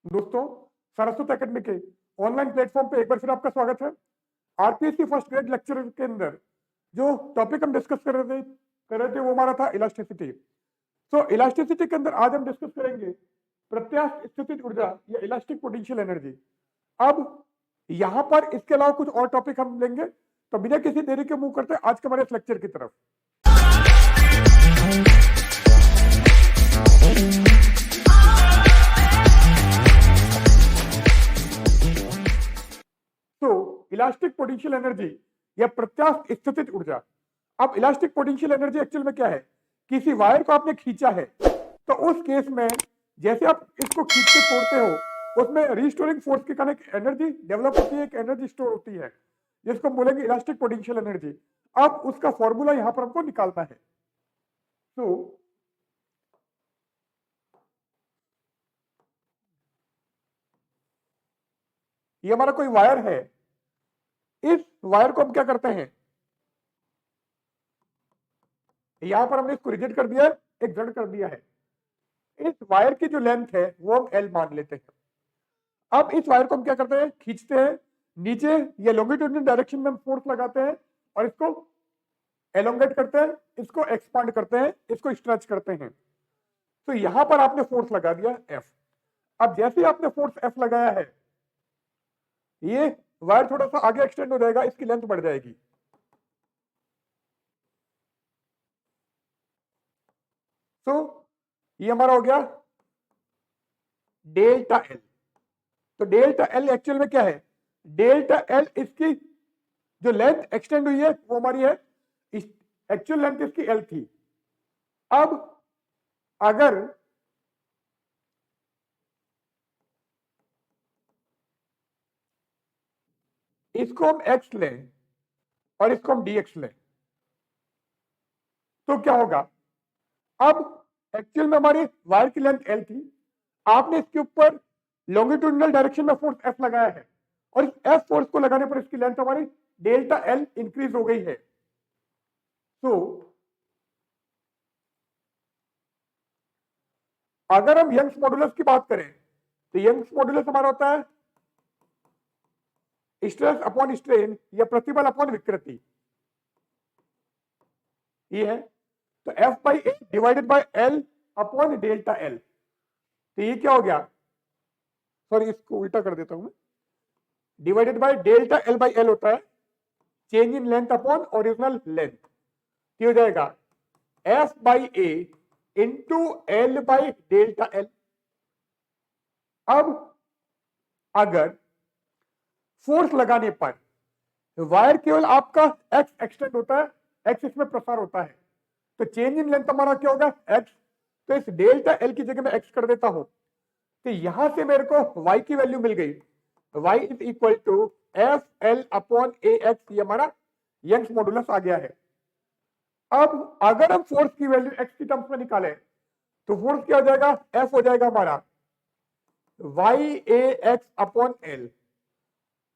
दोस्तों, सरस्वती एकेडमी के online platform पे एक बार फिर आपका स्वागत है। आरपीएससी फर्स्ट ग्रेड लेक्चर के अंदर जो टॉपिक हम डिस्कस कर रहे थे वो हमारा था इलास्टिसिटी। सो इलास्टिसिटी के अंदर आज हम डिस्कस करेंगे प्रत्यास्थ स्थितिज ऊर्जा या इलास्टिक पोटेंशियल एनर्जी। अब यहां पर इसके अलावा कुछ और टॉपिक हम लेंगे, तो बिना किसी देरी के मूव करते हैं आज के हमारे इस लेक्चर की तरफ। तो इलास्टिक पोटेंशियल एनर्जी या प्रत्यास्थ स्थितिज ऊर्जा। अब इलास्टिक पोटेंशियल एनर्जी एक्चुअल में क्या है? किसी वायर को आपने खींचा है तो उस केस में जैसे आप इसको खींच के छोड़ते हो उसमें रिस्टोरिंग फोर्स के कारण एक एनर्जी डेवलप होती है, एक एनर्जी स्टोर होती है जिसको हम बोलेंगे इलास्टिक पोटेंशियल एनर्जी। अब उसका फॉर्मूला यहां पर हमको निकालना है। तो ये हमारा कोई वायर है, इस वायर को हम क्या करते हैं, यहां पर हमने इसको रिजेक्ट कर दिया है, एक जड़ कर दिया है। इस वायर की जो लेंथ है वो हम एल मान लेते हैं। अब इस वायर को हम क्या करते हैं, खींचते हैं नीचे, ये लॉन्गिट्यूडिनल डायरेक्शन में हम फोर्स लगाते हैं और इसको एलोंगेट करते हैं, इसको एक्सपांड करते हैं, इसको स्ट्रेच करते हैं। तो यहां पर आपने फोर्स लगा दिया एफ। अब जैसे ही आपने फोर्स एफ लगाया है, ये वायर थोड़ा सा आगे एक्सटेंड हो जाएगा, इसकी लेंथ बढ़ जाएगी। तो ये हमारा हो गया डेल्टा एल। तो डेल्टा एल एक्चुअल में क्या है? डेल्टा एल इसकी जो लेंथ एक्सटेंड हुई है वो हमारी है, एक्चुअल लेंथ इसकी एल थी। अब अगर इसको हम एक्स लें और इसको हम डी एक्स लें तो क्या होगा? अब एक्चुअल में हमारी वायर की लेंथ एल थी, आपने इसके ऊपर लॉन्गिट्यूडिनल डायरेक्शन में फोर्स एफ लगाया है और इस एफ फोर्स को लगाने पर इसकी लेंथ हमारी डेल्टा एल इंक्रीज हो गई है। तो अगर हम यंग्स मॉडुलस की बात करें तो यंग्स मॉडुलस हमारा होता है स्ट्रेस अपॉन स्ट्रेन या प्रतिबल अपॉन विकृति, ये है। तो F by A divided by L upon delta L. तो ये क्या हो गया, सॉरी इसको उल्टा कर देता हूं मैं, divided by delta L by L होता है change in length upon original length. क्या हो जाएगा? F by A into L by delta L. अब अगर फोर्स लगाने पर वायर केवल आपका एक्स एक्सटेंड होता है, एक्स इसमें प्रसार होता है, तो चेंज इन लेंथ हमारा क्या होगा? एक्स। तो इस डेल्टा एल की जगह मैं एक्स कर देता हूं, तो यहां से मेरे को वाई की वैल्यू मिल गई, y is equal to F L upon A X. ये हमारा यंग्स मॉडुलस आ गया है। अब अगर हम फोर्स की वैल्यू x की टर्म्स में निकालें तो फोर्स क्या हो जाएगा? F हो जाएगा हमारा Y A X upon L.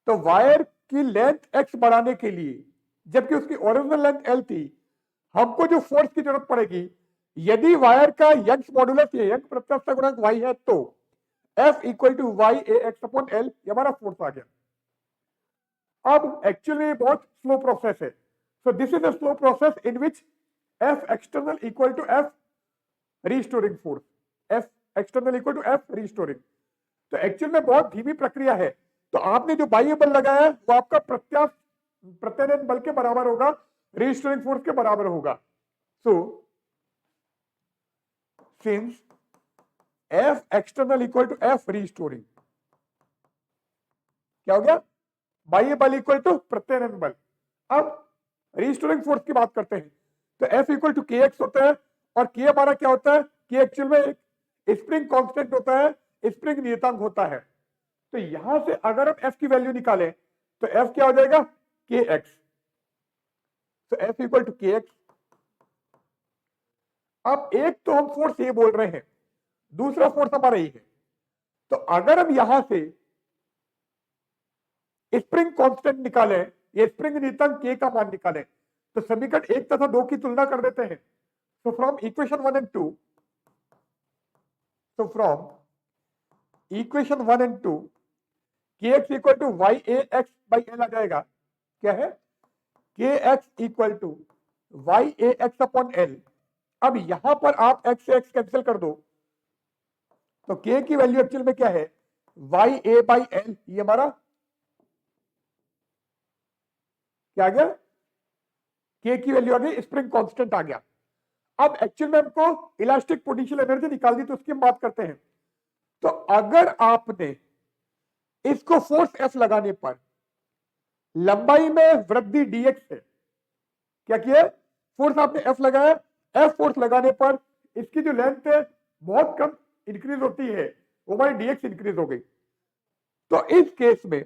तो वायर की लेंथ x बढ़ाने के लिए, जबकि उसकी ओरिजिनल लेंथ l थी, हमको जो फोर्स की जरूरत पड़ेगी, यदि वायर का यंग्स मॉडुलस या यंग प्रत्यास्थ गुणांक y है तो F equal to Y A X upon L, ये हमारा फोर्स आ गया। अब एक्चुअली बहुत स्लो प्रोसेस है। So this is a slow process in which F external equal to F restoring force, F external equal to F restoring. तो actual में बहुत धीमी प्रक्रिया है। तो आपने जो बाह्य बल लगाया है वो आपका प्रत्यानयन बल के बराबर होगा, रिस्टोरिंग फोर्स के बराबर होगा। So since F external equal to F restoring, क्या हो गया? बाह्य बल इक्वल टू प्रत्यानयन बल। अब रिस्टोरिंग फोर्स की बात करते हैं तो F इक्वल टू के एक्स होता है, और के हमारा क्या होता है? के एक्चुअल में एक स्प्रिंग कांस्टेंट होता है, स्प्रिंग नियतांक होता है। तो यहां से अगर हम F की वैल्यू निकालें तो F क्या हो जाएगा? के एक्स। तो F इक्वल टू के एक्स। अब एक तो हम फोर्स ये बोल रहे हैं, दूसरा फोर्स हमारा ये है। तो अगर हम यहां से स्प्रिंग कांस्टेंट निकालें, ये स्प्रिंग नियतांक के का मान निकालें, तो समीकरण 1 तथा 2 की तुलना कर देते हैं। So from equation 1 and 2, so from equation 1 and 2 K X equal to Y A X by L आ जाएगा। क्या है? K X equal to Y A X upon L. अब यहां पर आप एक्स से एक्स कैंसिल कर दो तो के की वैल्यू एक्चुअल में क्या है? Y A by L. ये हमारा क्या आ गया? के की वैल्यू आ गई, स्प्रिंग कांस्टेंट आ गया। अब एक्चुअल में हमको इलास्टिक पोटेंशियल एनर्जी निकालनी, तो उसकी हम बात करते हैं। तो अगर आपने इसको फोर्स एफ लगाने पर लंबाई में वृद्धि डीएक्स है, क्या किया? फोर्स आपने एफ लगाया, एफ फोर्स लगाने पर इसकी जो लेंथ है बहुत कम इंक्रीज होती है, वो हमारी डीएक्स इंक्रीज हो गई। तो इस केस में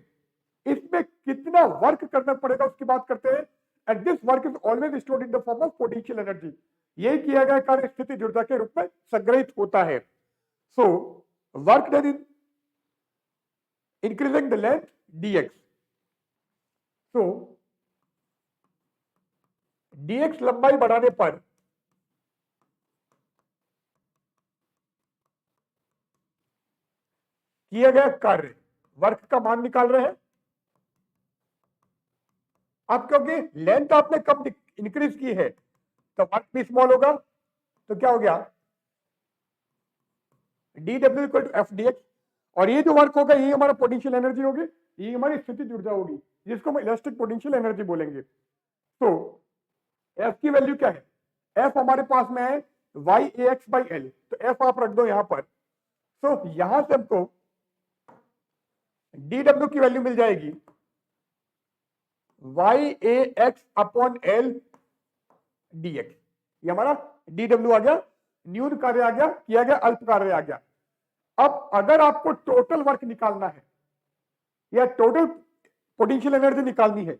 इसमें कितना वर्क करना पड़ेगा उसकी बात करते हैं। And this work is always stored in the form of potential energy. यही किया गया कार्य स्थिति ऊर्जा के रूप में संग्रहित होता है। So work done in increasing the length dx. So dx लंबाई बढ़ाने पर किया गया कार्य, वर्क का मान निकाल रहे हैं आप, क्योंकि लेंथ आपने कम इंक्रीज की है तो वर्क भी स्मॉल होगा। तो क्या हो गया? dw equal to F dx। और ये जो वर्क होगा ये हमारा पोटेंशियल एनर्जी होगी, ये हमारी स्थितिज ऊर्जा होगी, जिसको हम इलास्टिक पोटेंशियल एनर्जी बोलेंगे। तो एफ की वैल्यू क्या है? एफ हमारे पास में है Y A X by L. तो एफ आप रख दो यहां पर। तो यहां से हमको dw की वैल्यू मिल जाएगी Y A X upon L D X. ये हमारा dw आ गया, न्यून कार्य आ गया, किया गया अल्प कार्य आ गया। अब अगर आपको टोटल वर्क निकालना है या टोटल पोटेंशियल एनर्जी निकालनी है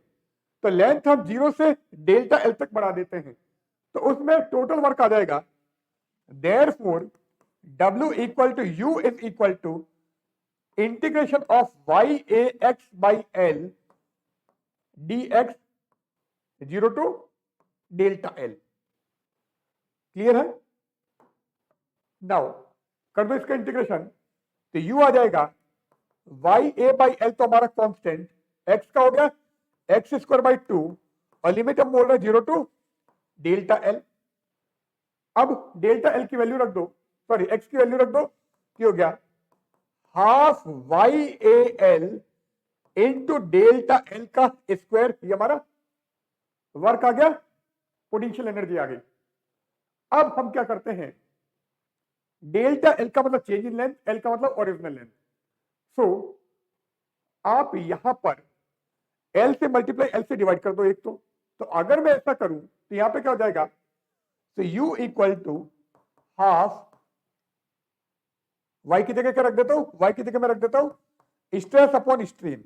तो लेंथ हम 0 से डेल्टा एल तक बढ़ा देते हैं, तो उसमें टोटल वर्क आ जाएगा। Therefore W equal to U is equal to integration of Y A X by L D X 0 to delta L. Clear है? नाउ कर दो इसका इंटीग्रेशन, तो U आ जाएगा वाई ए बाई एल, तो हमारा कांस्टेंट x का हो गया एक्स स्क्वायर बाई 2, और लिमिट हम बोल रहे हैं 0 टू डेल्टा एल। अब डेल्टा एल की वैल्यू रख दो, सॉरी x की वैल्यू रख दो, क्या हो गया? Half Y A L into delta L का स्क्वायर। ये हमारा वर्क आ गया, पोटेंशियल एनर्जी आ गई। अब हम क्या करते हैं? डेल्टा एल का मतलब चेंज इन लेंथ, एल का मतलब ओरिजिनल लेंथ। सो आप यहां पर एल से मल्टीप्लाई एल से डिवाइड कर दो एक। तो अगर मैं ऐसा करूं तो यहां पे क्या हो जाएगा? तो u equal to half, y की जगह क्या रख देता हूं? y की जगह मैं रख देता हूं स्ट्रेस अपॉन स्ट्रेन,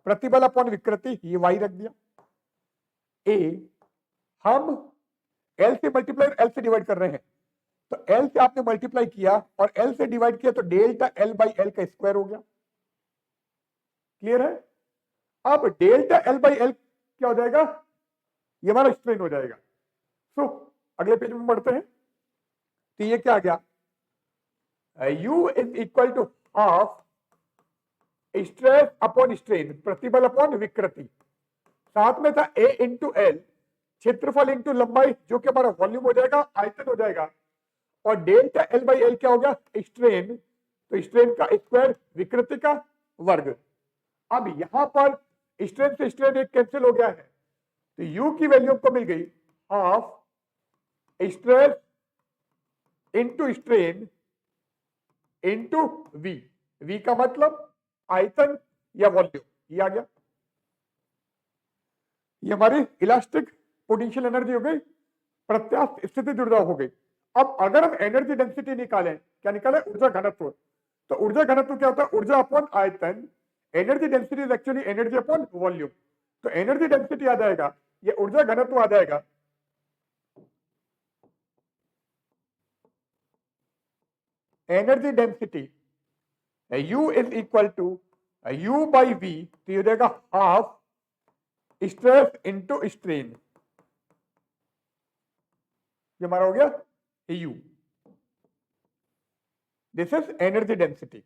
प्रतिबल अपॉन विकृति, ये y रख दिया। ए हम l से मल्टीप्लाई एल से डिवाइड कर रहे हैं, तो l से आपने मल्टीप्लाई किया और l से डिवाइड किया, तो डेल्टा एल बाई एल का स्क्वायर हो गया। क्लियर है? अब डेल्टा एल बाई एल क्या हो जाएगा? ये हमारा स्ट्रेन हो जाएगा। सो अगले पेज में बढ़ते हैं। तो ये क्या आ गया? U is equal to half stress upon strain, प्रतिबल अपॉन विकृति, साथ में था A इंटू एल, क्षेत्रफल इंटू लंबाई, जो कि हमारा वॉल्यूम हो जाएगा, आयतन हो जाएगा, और डेल्टा एल बाई एल क्या हो गया? स्ट्रेन, तो स्ट्रेन का स्क्वायर, विकृति का वर्ग। अब यहां पर स्ट्रेन से स्ट्रेन एक कैंसिल हो गया है, तो U की वैल्यू को मिल गई half stress into strain into V। V का मतलब आयतन या वॉल्यूम, ये आ गया। ये हमारी इलास्टिक पोटेंशियल एनर्जी हो गई, प्रत्यास्थ स्थिति ऊर्जा हो गई। अब अगर हम एनर्जी डेंसिटी निकालें, क्या निकालें? ऊर्जा घनत्व। तो ऊर्जा घनत्व क्या होता है? ऊर्जा अपॉन आयतन। Energy density is actually energy upon volume. तो एनर्जी डेंसिटी आ जाएगा, ये ऊर्जा घनत्व आ जाएगा energy density U is equal to U by V, तो ये हो जाएगा हाफ स्ट्रेस इंटू स्ट्रेन, ये हमारा हो गया U। This is energy density.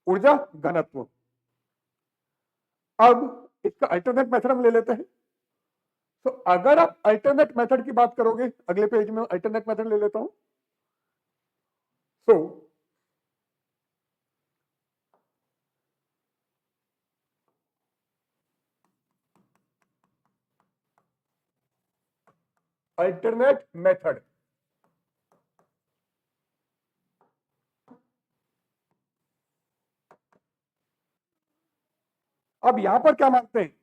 ऊर्जा घनत्व। अब इसका अल्टरनेट मेथड हम ले लेते हैं। तो अगर आप अल्टरनेट मेथड की बात करोगे, अगले पेज में अल्टरनेट मेथड ले लेता हूं। सो अल्टरनेट मेथड, अब यहां पर क्या मानते हैं,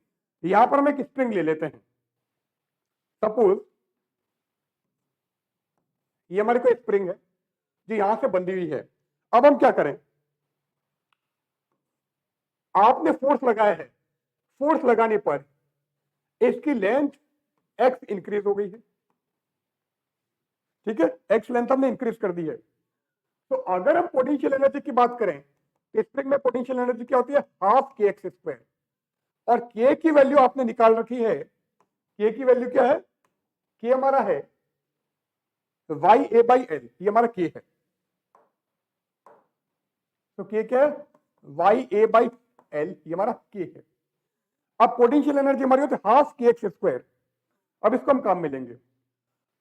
यहां पर हम एक स्प्रिंग ले लेते हैं। सपोज ये हमारी कोई स्प्रिंग है जो यहां से बंधी हुई है। अब हम क्या करें, आपने फोर्स लगाया है, फोर्स लगाने पर इसकी लेंथ एक्स इंक्रीज हो गई है। ठीक है, एक्स लेंथ हमने इंक्रीज कर दी है। तो अगर हम पोटेंशियल एनर्जी की बात करें, स्प्रिंग में पोटेंशियल एनर्जी क्या होती है, हाफ के एक्स स्क्वायर। और के की वैल्यू आपने निकाल रखी है, के की वैल्यू क्या है, के हमारा है वाई ए बाई एल, ये हमारा के है। तो के क्या है, वाई ए बाई एल, ये हमारा के है। अब पोटेंशियल एनर्जी हमारी होती है हाफ के एक्स स्क्वायर। अब इसको हम काम में लेंगे।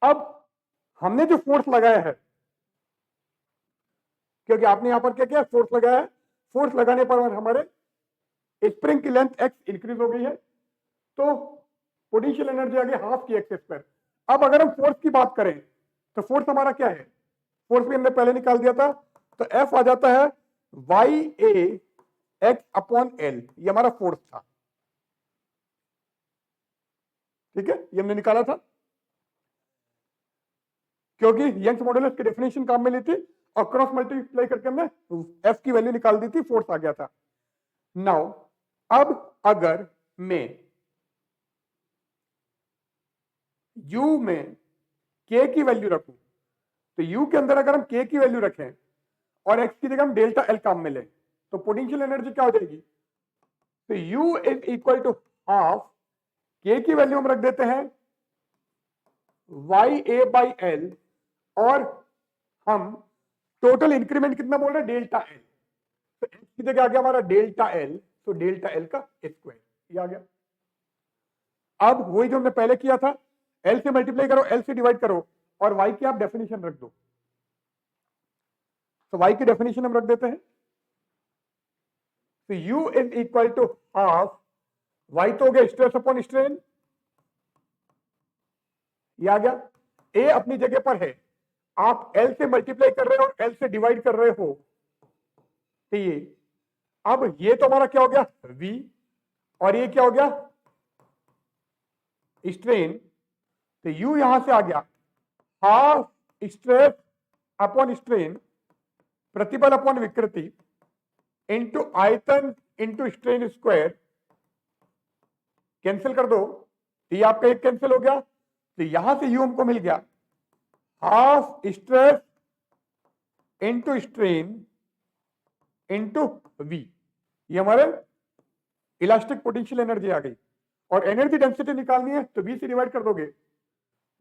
अब हमने जो फोर्स लगाया है, क्योंकि आपने यहां पर क्या किया, फोर्स लगाया है, फोर्स लगाने पर हमारे स्प्रिंग की लेंथ एक्स इंक्रीज हो गई है, तो पोटेंशियल एनर्जी आ गई हाफ की एक्स स्क्वायर। अब अगर हम फोर्स की बात करें, तो फोर्स हमारा क्या है, फोर्स भी हमने पहले निकाल दिया था। तो एफ आ जाता है Y A X upon L, ये हमारा फोर्स था। ठीक है, ये हमने निकाला था, क्योंकि यंग्स मॉडुलस की डेफिनेशन काम में ली थी और क्रॉस मल्टीप्लाई करके हमने एफ की वैल्यू निकाल दी थी, फोर्स आ गया था। नाउ अब अगर मैं u में k की वैल्यू रखूं, तो u के अंदर अगर हम k की वैल्यू रखें और x की जगह हम डेल्टा L काम में लें, तो पोटेंशियल एनर्जी क्या हो जाएगी, तो u is equal to half, k की वैल्यू हम रख देते हैं वाई ए बाई एल, और हम टोटल इंक्रीमेंट कितना बोल रहे हैं, डेल्टा एल। तो x की जगह आ गया हमारा डेल्टा एल, तो डेल्टा एल का स्क्वायर, ये आ गया। अब वही जो हमने पहले किया था, एल से मल्टीप्लाई करो, एल से डिवाइड करो, और वाई की आप डेफिनेशन रख दो। तो वाई की डेफिनेशन हम रख देते हैं। तो u is equal to half, Y तो हो गया स्ट्रेस अपॉन स्ट्रेन, ये आ गया। ए अपनी जगह पर है, आप एल से मल्टीप्लाई कर रहे हो और एल से डिवाइड कर रहे हो, तो ये, अब ये तो हमारा क्या हो गया v, और ये क्या हो गया स्ट्रेन। तो u यहां से आ गया हाफ स्ट्रेस अपॉन स्ट्रेन, प्रतिबल अपॉन विकृति, इंटू आयतन इंटू स्ट्रेन स्क्वायर, कैंसिल कर दो, तो ये आपका एक कैंसिल हो गया। तो यहां से u हमको मिल गया half stress into strain into v, ये हमारे इलास्टिक पोटेंशियल एनर्जी आ गई। और एनर्जी डेंसिटी निकालनी है तो v से डिवाइड कर दोगे,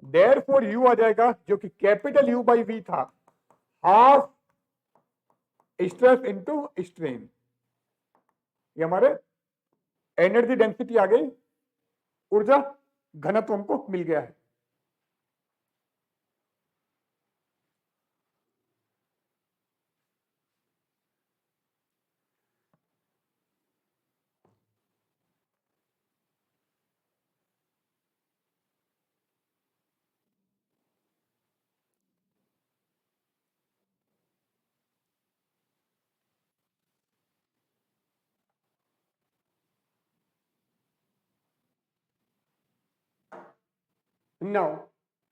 देयरफॉर u आ जाएगा जो कि कैपिटल U बाई v था, हाफ स्ट्रेस इंटू स्ट्रेन, ये हमारे एनर्जी डेंसिटी आ गई, ऊर्जा घनत्व हमको मिल गया है। नाउ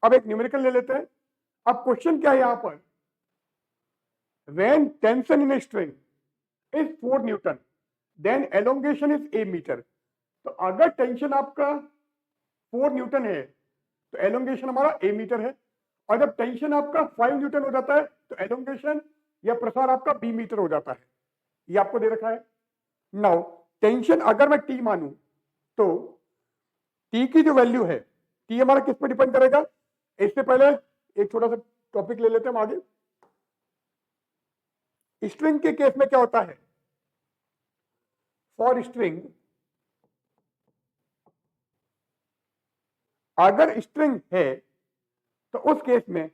अब एक न्यूमेरिकल ले लेते हैं। अब क्वेश्चन क्या है यहां पर, when tension in a string is 4 newton then elongation is a metre. तो अगर टेंशन आपका 4 न्यूटन है तो एलोंगेशन हमारा a मीटर है, और जब टेंशन आपका 5 न्यूटन हो जाता है तो एलोंगेशन या प्रसार आपका b मीटर हो जाता है, ये आपको दे रखा है। नाउ टेंशन अगर मैं t मानूं, तो t की जो वैल्यू है, t हमारा किस पर डिपेंड करेगा, इससे पहले एक छोटा सा टॉपिक ले लेते हैं हम आगे। स्ट्रिंग के केस में क्या होता है, फॉर स्ट्रिंग, अगर स्ट्रिंग है तो उस केस में,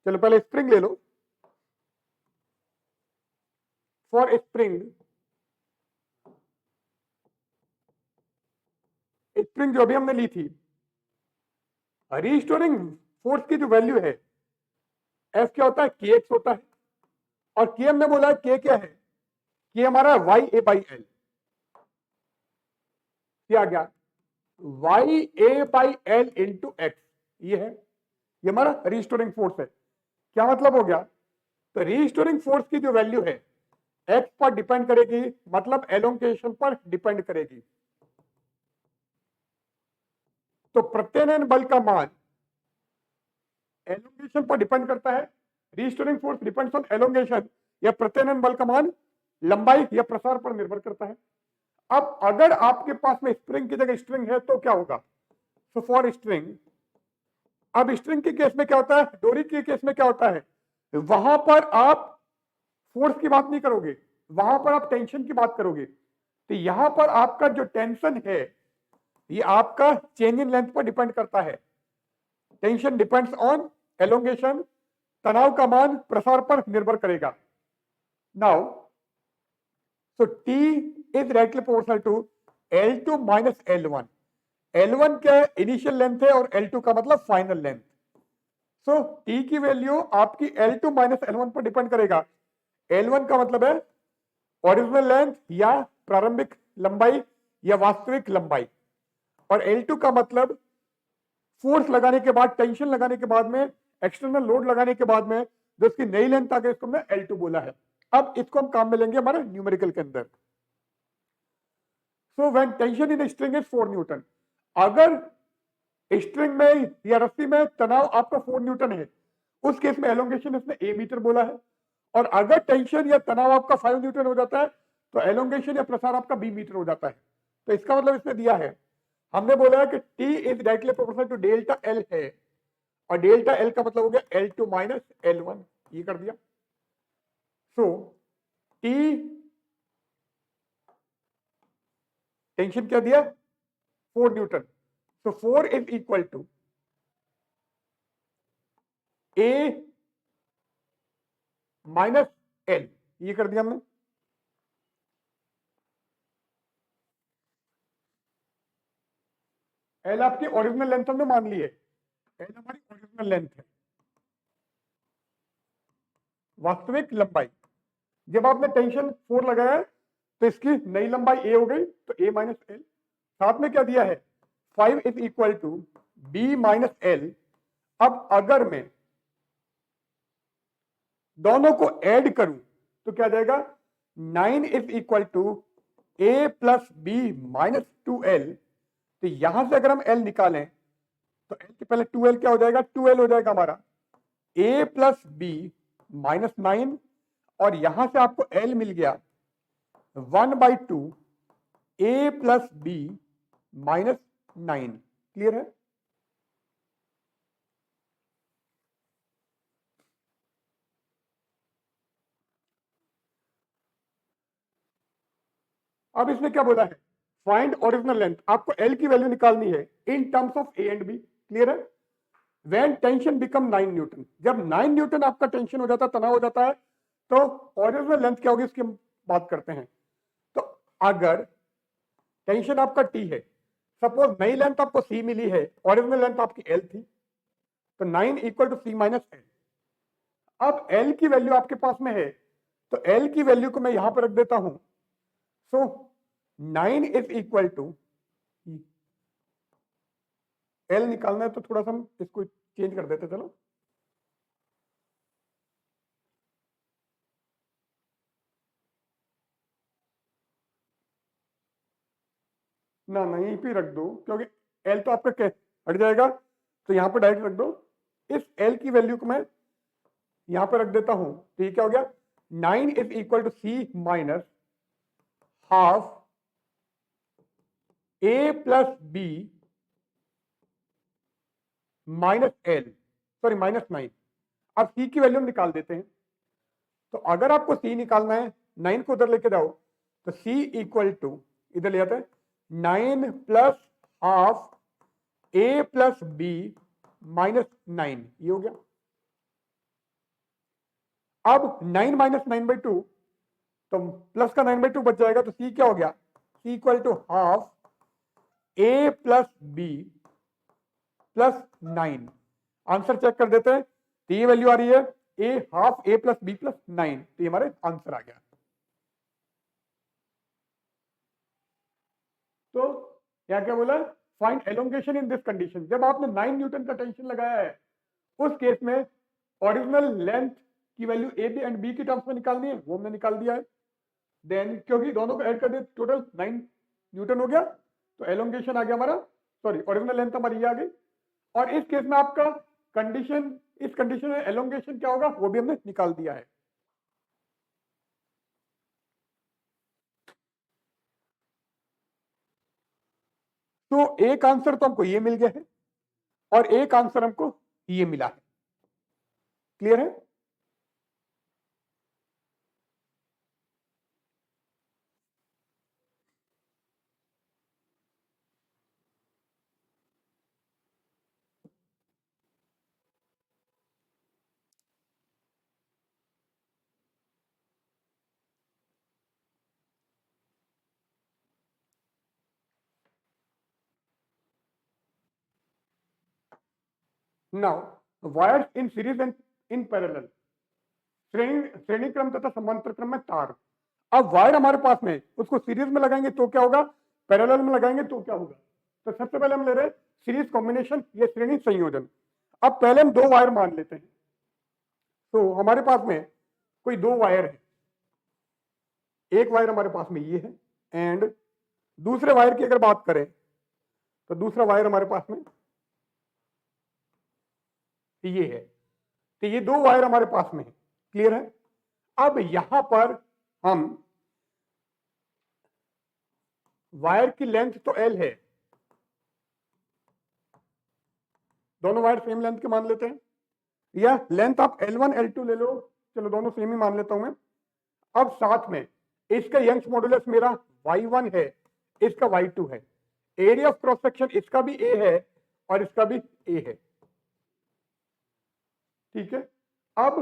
चलो पहले स्ट्रिंग ले लो, फॉर स्ट्रिंग, स्ट्रिंग जो अभी हमने ली थी, रीस्टोरिंग फोर्स की जो वैल्यू है एफ क्या होता है, के एक्स होता है, और के हमने बोला है के क्या है, के हमारा वाई ए बाई एल, क्या गया Y A by L into X, ये है, ये हमारा रीस्टोरिंग फोर्स है। क्या मतलब हो गया, तो रीस्टोरिंग फोर्स की जो वैल्यू है एक्स पर डिपेंड करेगी, मतलब एलोंगेशन पर डिपेंड करेगी। तो प्रत्यानयन बल का मान एलोंगेशन पर डिपेंड करता है, restoring force depends on elongation, या प्रत्यानयन बल का मान लंबाई या प्रसार पर निर्भर करता है। अब अगर आपके पास में स्प्रिंग की जगह स्ट्रिंग है तो क्या होगा, सो फॉर स्ट्रिंग, अब स्ट्रिंग के केस में क्या होता है, डोरी के केस में क्या होता है, वहां पर आप फोर्स की बात नहीं करोगे, वहां पर आप टेंशन की बात करोगे। तो यहां पर आपका जो टेंशन है ये आपका चेंज इन लेंथ पर डिपेंड करता है, टेंशन डिपेंड्स ऑन एलोंगेशन, तनाव का मान प्रसार पर निर्भर करेगा। Now so T is directly proportional to L2 minus L1, L1 क्या इनिशियल लेंथ है और L2 का मतलब फाइनल लेंथ। सो T की वैल्यू आपकी L2 माइनस L1 पर डिपेंड करेगा। L1 का मतलब है ओरिजिनल लेंथ या प्रारंभिक लंबाई या वास्तविक लंबाई, और L2 का मतलब फोर्स लगाने के बाद, टेंशन लगाने के बाद में, एक्सटर्नल लोड लगाने के बाद में जो इसकी नई लेंथ आ गई, इसको हमने L2 बोला है। अब इसको हम काम में लेंगे हमारे न्यूमेरिकल के अंदर। So when tension in string is 4 Newton, अगर स्ट्रिंग में या रस्सी में तनाव आपका 4 न्यूटन है, उस केस में एलोंगेशन इसने ए मीटर बोला है, और अगर टेंशन या तनाव आपका 5 न्यूटन हो जाता है तो एलोंगेशन या प्रसार आपका बी मीटर हो जाता है। तो इसका मतलब इसने दिया है, हमने बोला है कि T is directly proportional to delta L है, और डेल्टा L का मतलब हो गया L2 माइनस L1, ये कर दिया। सो T टेंशन क्या दिया, 4 newton, so 4 is equal to A minus L, ये कर दिया हमने। L आपकी ओरिजिनल लेंथ हमने मान ली है, L हमारी ओरिजिनल लेंथ है, वास्तविक लंबाई। जब आपने टेंशन 4 लगाया है तो इसकी नई लंबाई A हो गई, तो A माइनस L, साथ में क्या दिया है 5 is equal to B minus L। अब अगर मैं दोनों को ऐड करूं तो क्या जाएगा, 9 is equal to A plus B minus 2L। तो यहां से अगर हम L निकालें तो L के पहले 2L क्या हो जाएगा, 2L हो जाएगा हमारा A प्लस B माइनस 9, और यहां से आपको L मिल गया 1/2 A plus B minus 9। Clear है। अब इसने क्या बोला है, फाइंड ओरिजिनल लेंथ, आपको L की वैल्यू निकालनी है in terms of A and B। Clear है। व्हेन टेंशन बिकम 9 न्यूटन, जब 9 न्यूटन आपका टेंशन हो जाता है, तनाव हो जाता है, तो ओरिजिनल लेंथ क्या होगी इसकी हम बात करते हैं। तो अगर टेंशन आपका T है, सपोज नई लेंथ आपको C मिली है, ओरिजिनल लेंथ आपकी L थी, तो 9 equal to C minus L। अब L की वैल्यू आपके पास में है, तो L की वैल्यू को मैं यहां पर रख देता हूं। सो 9 इज इक्वल टू, L निकालना है तो थोड़ा सा हम इसको चेंज कर देते, चलो ना ना यहीं पे रख दो, क्योंकि L तो आपका हट जाएगा, तो यहां पर डायरेक्ट रख दो। इस L की वैल्यू को मैं यहां पर रख देता हूं, तो ये क्या हो गया, 9 is equal to C minus half A plus B minus L, sorry minus 9। अब C की वैल्यू हम निकाल देते हैं। तो अगर आपको C निकालना है 9 को उधर लेके जाओ तो C इक्वल टू इधर ले जाते हैं 9 plus half A plus B minus 9, ये हो गया। अब 9 माइनस 9/2 तो प्लस का 9/2 बच जाएगा, तो C क्या हो गया, C equal to half A plus B plus 9। Answer check कर देते हैं, तो ये वैल्यू आ रही है A half A plus B plus 9, तो ये हमारे आंसर आ गया। तो क्या क्या बोला, find elongation in this condition. जब आपने 9 न्यूटन का टेंशन लगाया है उस केस में ओरिजिनल लेंथ की value A B and B की टर्म्स में निकालनी है, वो हमने निकाल दिया है। देन क्योंकि दोनों को ऐड कर दिया टोटल 9 न्यूटन हो गया, तो एलोंगेशन आ गया हमारा, सॉरी ओरिजिनल लेंथ हमारी ये आ गई। और इस केस में आपका कंडीशन, इस कंडीशन में एलोंगेशन क्या होगा वो भी हमने निकाल दिया है। तो एक आंसर तो हमको ये मिल गया है और एक आंसर हमको ये मिला है। क्लियर है? Now wires in series and in parallel, श्रेणी क्रम तथा समांतर क्रम में तार। अब वायर हमारे पास में, उसको सीरीज में लगाएंगे तो क्या होगा, पैरेलल में लगाएंगे तो क्या होगा। तो सबसे पहले हम ले रहे हैं सीरीज कॉम्बिनेशन, ये श्रेणी संयोजन। अब पहले हम दो वायर मान लेते हैं। तो हमारे पास में कोई दो वायर है, एक वायर हमारे पास में ये है एंड दूसरे वायर की अगर बात करें तो दूसरा वायर हमारे पास में ये है। तो ये दो वायर हमारे पास में है। क्लियर है? अब यहां पर हम वायर की लेंथ तो L है, दोनों वायर सेम लेंथ के मान लेते हैं, या लेंथ आप L1 L2 ले लो, चलो दोनों सेम ही मान लेता हूं मैं। अब साथ में इसका यंग्स मॉडुलस मेरा y1 है, इसका y2 है, एरिया ऑफ क्रॉस सेक्शन इसका भी A है और इसका भी A है। ठीक है? अब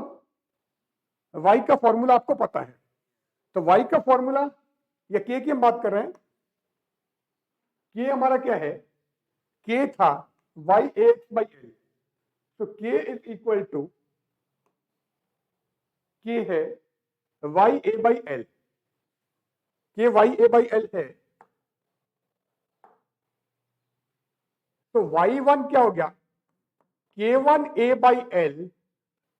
y का फॉर्मूला आपको पता है, तो y का फॉर्मूला या k की हम बात कर रहे हैं, k हमारा क्या है, k था y/l, तो k is equal to k है ya/l, k ya/l है, तो y1 क्या हो गया, k1a/l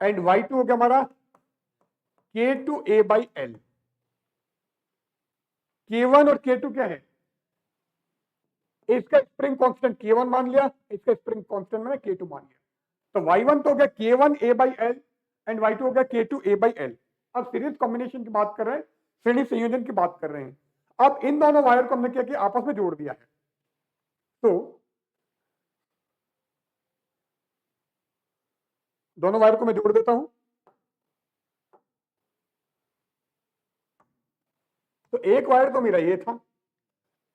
एंड y2 हो गया हमारा k2a/l। k1 और k2 क्या है, इसका स्प्रिंग कांस्टेंट k1 मान लिया, इसका स्प्रिंग कांस्टेंट मैंने k2 मान लिया, तो y1 तो हो गया k1a/l एंड y2 हो गया k2a/l। अब सीरीज कॉम्बिनेशन की बात कर रहे हैं, श्रेणी संयोजन की बात कर रहे हैं। अब इन दोनों वायर को हमने क्या किया, आपस में जोड़ दिया है। तो दोनों वायर को मैं जोड़ देता हूं, तो एक वायर तो मेरा ये था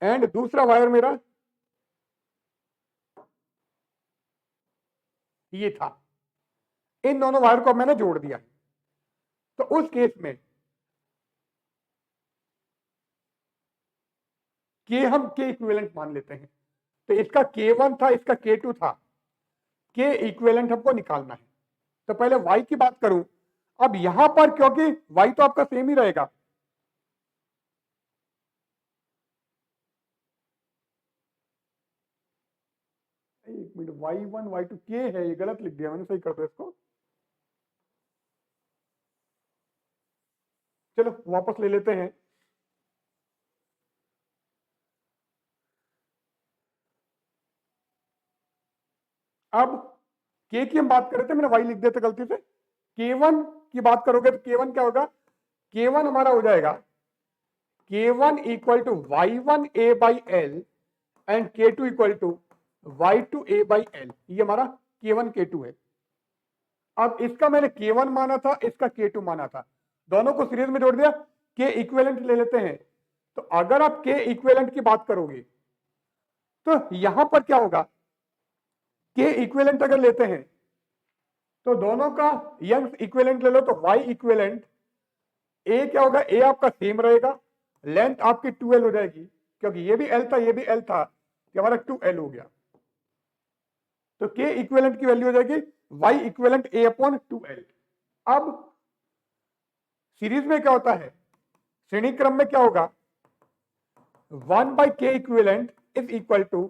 एंड दूसरा वायर मेरा ये था। इन दोनों वायर को मैंने जोड़ दिया, तो उस केस में के हम के इक्विवेलेंट मान लेते हैं। तो इसका k1 था, इसका k2 था, के इक्विवेलेंट हमको निकालना है। तो पहले y की बात करूं, अब यहां पर क्योंकि y तो आपका सेम ही रहेगा, एक मिनट, y1 y2 k है, ये गलत लिख दिया मैंने, सही कर दो इसको। चलो वापस ले लेते हैं। अब k की हम बात कर रहे थे, मैंने y लिख दिया था गलती से। k1 की बात करोगे तो k1 क्या होगा, k1 हमारा हो जाएगा k1 equal to y1a/l and k2 equal to y2a/l। ये हमारा k1 k2 है। अब इसका मैंने k1 माना था, इसका k2 माना था, दोनों को सीरीज में जोड़ दिया, के इक्विवेलेंट ले लेते हैं, तो अगर आप के इक्विवेलेंट की बात करोगे तो यहां पर क्या होगा, के इक्विवेलेंट अगर लेते हैं तो दोनों का यंग्स इक्विवेलेंट ले लो, तो y इक्विवेलेंट ए क्या होगा, ए आपका सेम रहेगा, लेंथ आपकी 2l हो जाएगी, क्योंकि ये भी l था ये भी l था, कि हमारा 2l हो गया। तो के इक्विवेलेंट की वैल्यू हो जाएगी y equivalent a upon 2l। अब सीरीज में क्या होता है, श्रेणी क्रम में क्या होगा, 1 by K equivalent is equal to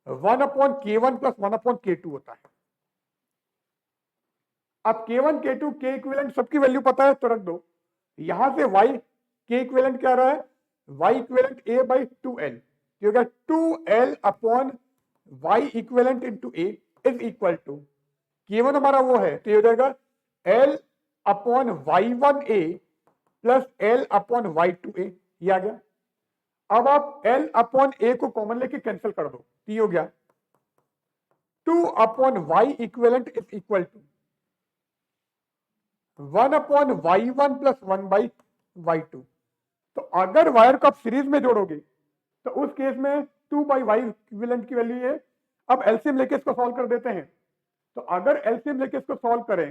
1 upon k1 plus 1 upon k2 होता है। अब k1 k2 के इक्विवेलेंट सबकी वैल्यू पता है तो रख दो, यहां से y के इक्विवेलेंट क्या रहा है, y equivalent a by 2l, तो होगा 2l upon y equivalent into a is equal to k1 हमारा वो है, तो ये हो जाएगा l upon y1a plus l upon y2a, ये आ गया। अब आप l अपॉन a को कॉमन लेके कैंसिल कर दो, तो ये हो गया 2 upon y equivalent is equal to 1 upon y1 plus 1 by y2। तो अगर वायर को आप सीरीज में जोड़ोगे तो उस केस में 2 बाई वाई इक्विवेलेंट की वैल्यू है। अब एलसीएम लेके इसको सॉल्व कर देते हैं, तो अगर एलसीएम लेके इसको सॉल्व करें,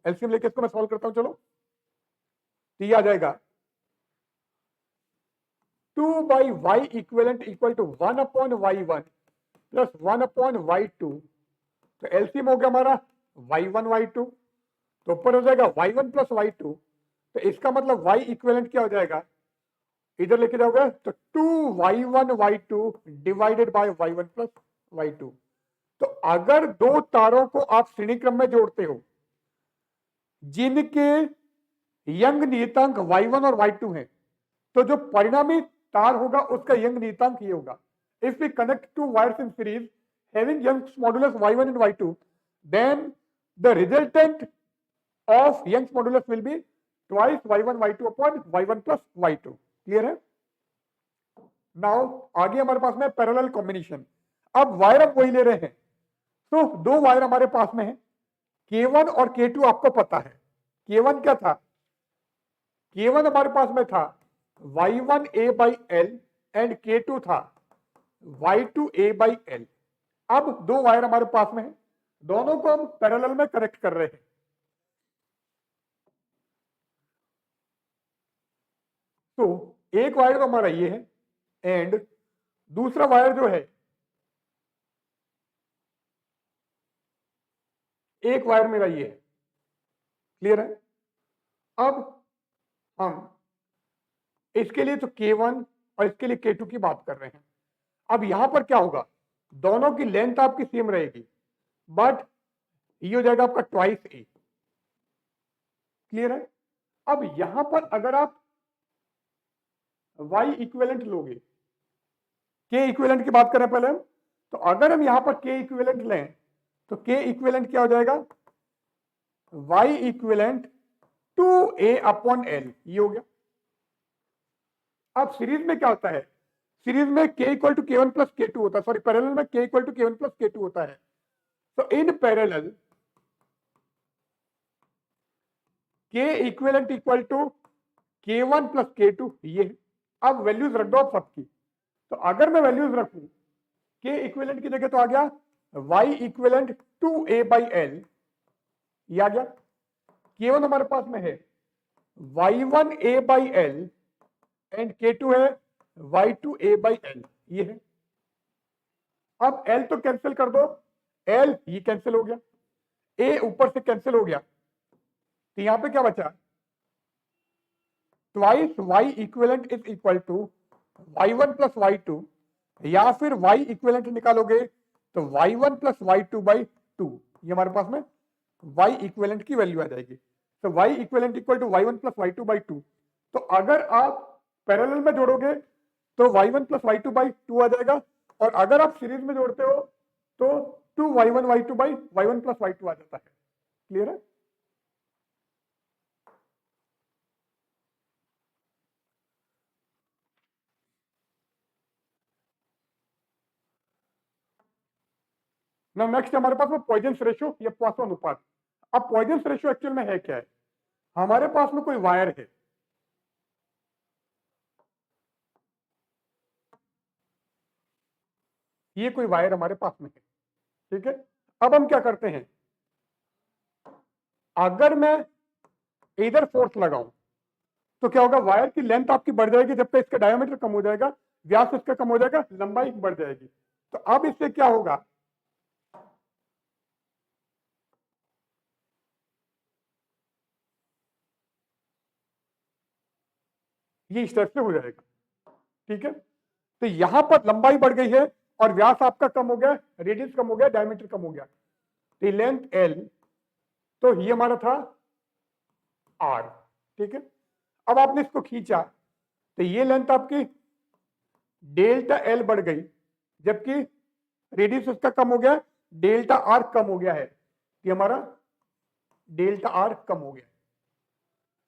एलसीएम लेके इसको मैं सॉल्व करता हूं, चलो, तो ये आ जाएगा 2 by Y equivalent equal to 1 upon y1 plus 1 upon y2, तो एलसीएम हो गया हमारा y1 y2, तो ऊपर हो जाएगा y1 प्लस y2, तो इसका मतलब y इक्विवेलेंट क्या हो जाएगा, इधर लेके जाओगे तो 2y1 y2 divided by y1 plus y2। तो अगर दो तारों को आप श्रेणी क्रम में जोड़ते हो जिनके यंग नियतांक y1 और y2 हैं, तो जो परिणामी तार होगा उसका यंग नियतांक ये होगा। If we connect two wires in series having Young's modulus y1 and y2, then the resultant of Young's modulus will be twice y1 y2 upon y1 plus y2। Clear है? नाउ आगे हमारे पास में parallel combination. अब wire हम वही ले रहे हैं, तो दो वायर हमारे पास में है, K1 और K2 आपको पता है। K1 क्या था, K1 हमारे पास में था y1a by L and K2 था y2a बाई एल। अब दो वायर हमारे पास में है, दोनों को हम पैरेलल में कनेक्ट कर रहे हैं। तो एक वायर तो हमारा ये है एंड दूसरा वायर जो है, एक वायर मेरा ये है। क्लियर है? अब हम इसके लिए तो K1 और इसके लिए K2 की बात कर रहे हैं। अब यहां पर क्या होगा, दोनों की लेंथ आपकी सेम रहेगी, बट ये हो जाएगा आपका ट्वाइस ए। क्लियर है? अब यहां पर अगर आप y इक्विवेलेंट लोगे, k इक्विवेलेंट की बात करें पहले हम, तो अगर हम यहां पर k इक्विवेलेंट लें तो k इक्विवेलेंट क्या हो जाएगा, y equivalent 2a upon l, ये हो गया। अब सीरीज में क्या होता है, सीरीज में k equal to k1 plus k2 होता है, सॉरी पैरेलल में k equal to k1 plus k2 होता है। तो in parallel k equivalent equal to k1 plus k2, ये। अब वैल्यूज रख दो आप सबकी, तो अगर मैं वैल्यूज रखूं k इक्विवेलेंट की जगह तो आ गया y equivalent 2a by L, ये आ गया। k1 हमारे पास में है y1a by L and k2 है y2a बाई एल, ये है। अब l तो कैंसिल कर दो, l ये कैंसिल हो गया, a ऊपर से कैंसिल हो गया, तो यहां पे क्या बचा, twice y equivalent is equal to y1 plus y2, या फिर y इक्विवेलेंट निकालोगे तो y1 प्लस y2 बाई 2, ये हमारे पास में y इक्विवेलेंट की वैल्यू आ जाएगी। तो y equivalent equal to y1 plus y2 by 2। तो अगर आप पैरेलल में जोड़ोगे तो y1 प्लस y2 बाई 2 आ जाएगा, और अगर आप सीरीज में जोड़ते हो तो 2y1 y2 by y1 plus y2 आ जाता है। क्लियर है? ना नेक्स्ट हमारे पास में पॉइजन्स रेशियो या पॉइसन अनुपात। अब पॉइजन्स रेशियो एक्चुअल में है क्या है, हमारे पास में कोई वायर है, ये कोई वायर हमारे पास में है, ठीक है। अब हम क्या करते हैं, अगर मैं इधर फोर्स लगाऊं तो क्या होगा, वायर की लेंथ आपकी बढ़ जाएगी, जब तक इसका डायमीटर कम हो जाएगा, व्यास इसका कम हो जाएगा, लंबाई बढ़ जाएगी। तो अब इससे क्या होगा, ये इस तरह से हो जाएगा, ठीक है। तो यहां पर लंबाई बढ़ गई है और व्यास आपका कम हो गया, रेडियस कम हो गया, डायमीटर कम हो गया, तो लेंथ एल, तो ये हमारा था आर, ठीक है। अब आपने इसको खींचा तो ये लेंथ आपकी डेल्टा एल बढ़ गई, जबकि रेडियस उसका कम हो गया, डेल्टा आर कम हो गया है, ये हमारा डेल्टा आर कम हो गया।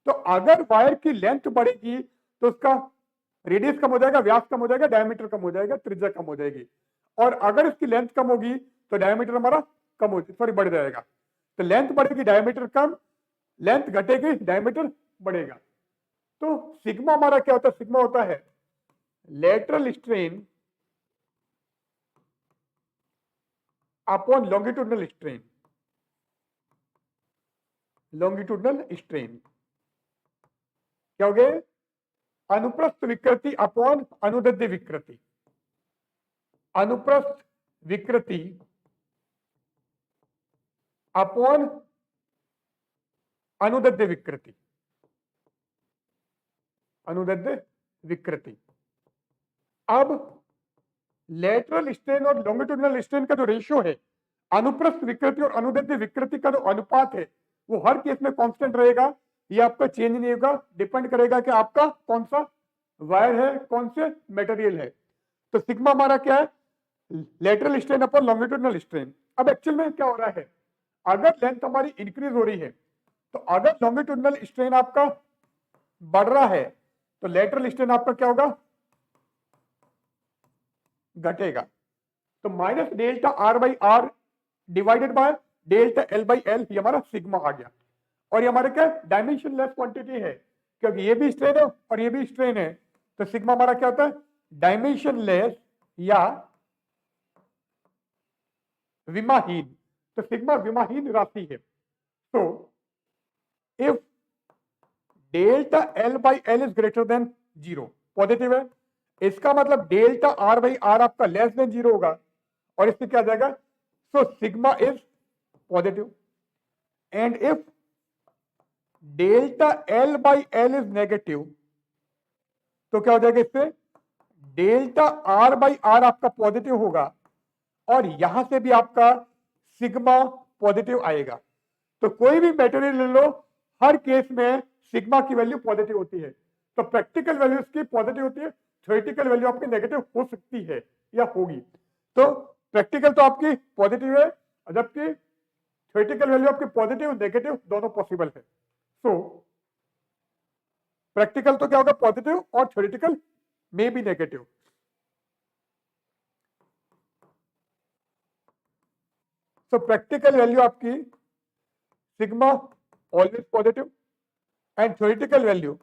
तो अगर वायर की लेंथ बढ़ेगी तो उसका रेडियस कम हो जाएगा, व्यास कम हो जाएगा, डायमीटर कम हो जाएगा, त्रिज्या कम हो जाएगी। और अगर इसकी लेंथ कम होगी तो डायमीटर हमारा कम हो सॉरी बढ़ जाएगा। तो लेंथ बढ़ेगी, डायमीटर कम, लेंथ घटेगी, डायमीटर बढ़ेगा। तो सिग्मा हमारा क्या होता है, सिग्मा होता है lateral strain upon longitudinal strain, longitudinal strain क्या हो गया, अनुप्रस्थ विकृति अपॉन अनुदैर्ध्य विकृति, अनुप्रस्थ विकृति अपॉन अनुदैर्ध्य विकृति, अनुदैर्ध्य विकृति। अब लेटरल स्ट्रेन और लॉन्गिट्यूडनल स्ट्रेन का जो रेशियो है, अनुप्रस्थ विकृति और अनुदैर्ध्य विकृति का जो अनुपात है, वो हर केस में कांस्टेंट रहेगा, ये आपका चेंज नहीं होगा, डिपेंड करेगा कि आपका कौन सा वायर है, कौन से मटेरियल है। तो सिग्मा हमारा क्या है, lateral strain upon longitudinal strain. अब एक्चुअल में क्या हो रहा है, अगर लेंथ हमारी इंक्रीज हो रही है, तो अगर लॉन्गिट्यूडनल स्ट्रेन आपका बढ़ रहा है तो लेटरल स्ट्रेन आपका क्या होगा, घटेगा। तो minus delta R by R divided by delta L by L, ये हमारा सिग्मा आ गया। और ये हमारे क्या डायमेंशनलेस क्वांटिटी है, क्योंकि ये भी स्ट्रेन है और ये भी स्ट्रेन है, तो सिग्मा हमारा क्या होता है, डायमेंशनलेस या विमाहीन। तो सिग्मा विमाहीन राशि है। तो if delta L by L is greater than zero, positive है, इसका मतलब डेल्टा आर बाई आर आपका लेस देन जीरो होगा, और इससे क्या आ जाएगा, so sigma is positive. And if delta L by L is negative, तो क्या हो जाएगा, इससे डेल्टा आर बाई आर आपका पॉजिटिव होगा, और यहां से भी आपका सिग्मा पॉजिटिव आएगा। तो कोई भी मटेरियल ले लो, हर केस में सिग्मा की वैल्यू पॉजिटिव होती है। तो प्रैक्टिकल वैल्यू इसकी पॉजिटिव होती है, थ्योरेटिकल वैल्यू आपकी नेगेटिव हो सकती है या होगी। तो प्रैक्टिकल तो आपकी पॉजिटिव है, जबकि थ्योरेटिकल वैल्यू आपकी पॉजिटिव नेगेटिव दोनों पॉसिबल है। सो प्रैक्टिकल तो क्या होगा, पॉजिटिव, और थ्योरेटिकल में भी नेगेटिव। सो प्रैक्टिकल वैल्यू आपकी sigma always positive, and theoretical value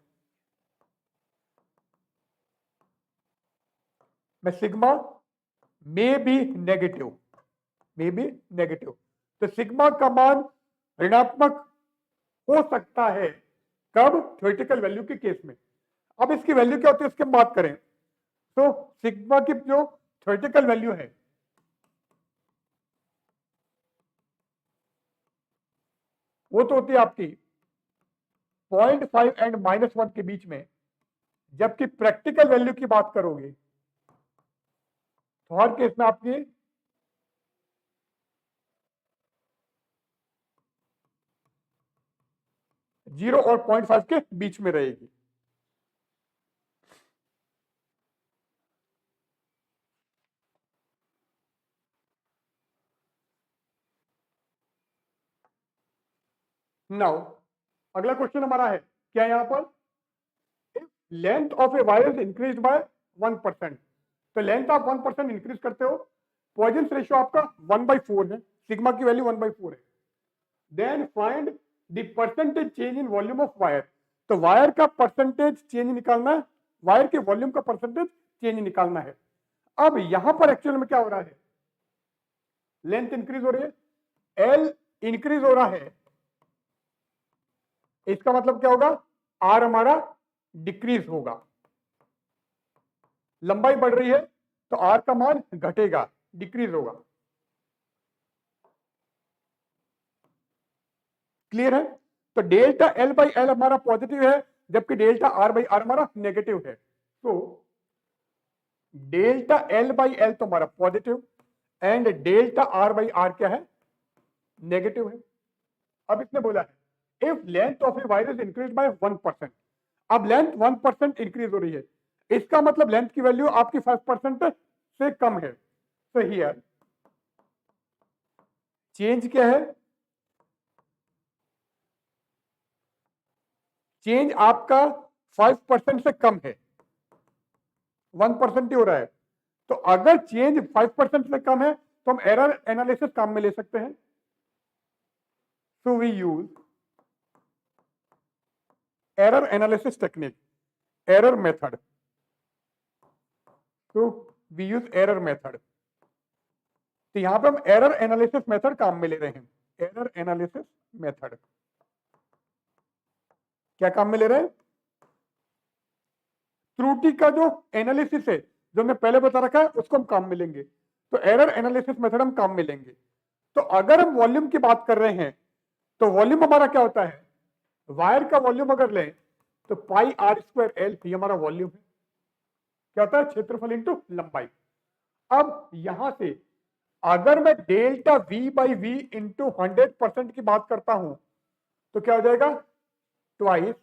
में सिग्मा में बी नेगेटिव, में बी नेगेटिव। तो सिग्मा का मान ऋणात्मक हो सकता है, कब, थ्योरेटिकल वैल्यू के केस में। अब इसकी वैल्यू क्या होती है, इसकी हम बात करें तो सिग्मा की जो थ्योरेटिकल वैल्यू है वो तो होती है आपकी 0.5 एंड -1 के बीच में, जबकि प्रैक्टिकल वैल्यू की बात करोगे तो हर केस में आपकी 0 और 0.5 के बीच में रहेगी। नाउ अगला क्वेश्चन हमारा है क्या, यहां पर length of a wire is increase by 1%। तो लेंथ आप 1% इंक्रीज करते हो, पॉइजन रेशियो आपका 1/4 है, सिग्मा की वैल्यू 1/4 है। Then find the percentage change in volume of wire. तो वायर का परसेंटेज चेंज निकालना है, वायर के वॉल्यूम का परसेंटेज चेंज निकालना है। अब यहां पर एक्चुअल में क्या हो रहा है, लेंथ इंक्रीज हो रही है, एल इंक्रीज हो रहा है, इसका मतलब क्या होगा, आर हमारा डिक्रीज होगा। लंबाई बढ़ रही है तो आर का मान घटेगा, डिक्रीज होगा। क्लियर है? तो डेल्टा एल बाई एल हमारा पॉजिटिव है, जबकि डेल्टा आर बाई आर हमारा नेगेटिव है। तो डेल्टा एल बाई एल तो हमारा positive and delta R by R क्या है, नेगेटिव है। अब इसने बोला है if length of a wire is increase by 1%। अब लेंथ 1% इंक्रीज हो रही है, इसका मतलब लेंथ की वैल्यू आपकी 5% से कम है। तो हियर चेंज क्या है, चेंज आपका 5% से कम है, 1% ही हो रहा है। तो अगर चेंज 5% से कम है तो हम एरर एनालिसिस काम में ले सकते हैं। So we use error analysis technique, error method. तो वी यूज एरर मेथड। तो यहां पे हम एरर एनालिसिस मेथड काम में ले रहे हैं। एरर एनालिसिस मेथड क्या काम में ले रहे हैं, त्रुटि का जो एनालिसिस है, जो मैं पहले बता रखा है, उसको हम काम में लेंगे। तो एरर एनालिसिस मेथड हम काम में लेंगे। तो अगर हम वॉल्यूम की बात कर रहे हैं तो वॉल्यूम हमारा क्या होता है, वायर का वॉल्यूम अगर लें तो पाई आर स्क्वायर एल, ये हमारा वॉल्यूम है। क्या होता है, क्षेत्रफल इंटू लंबाई। अब यहां से अगर मैं delta V by V into 100% की बात करता हूं तो क्या हो जाएगा, twice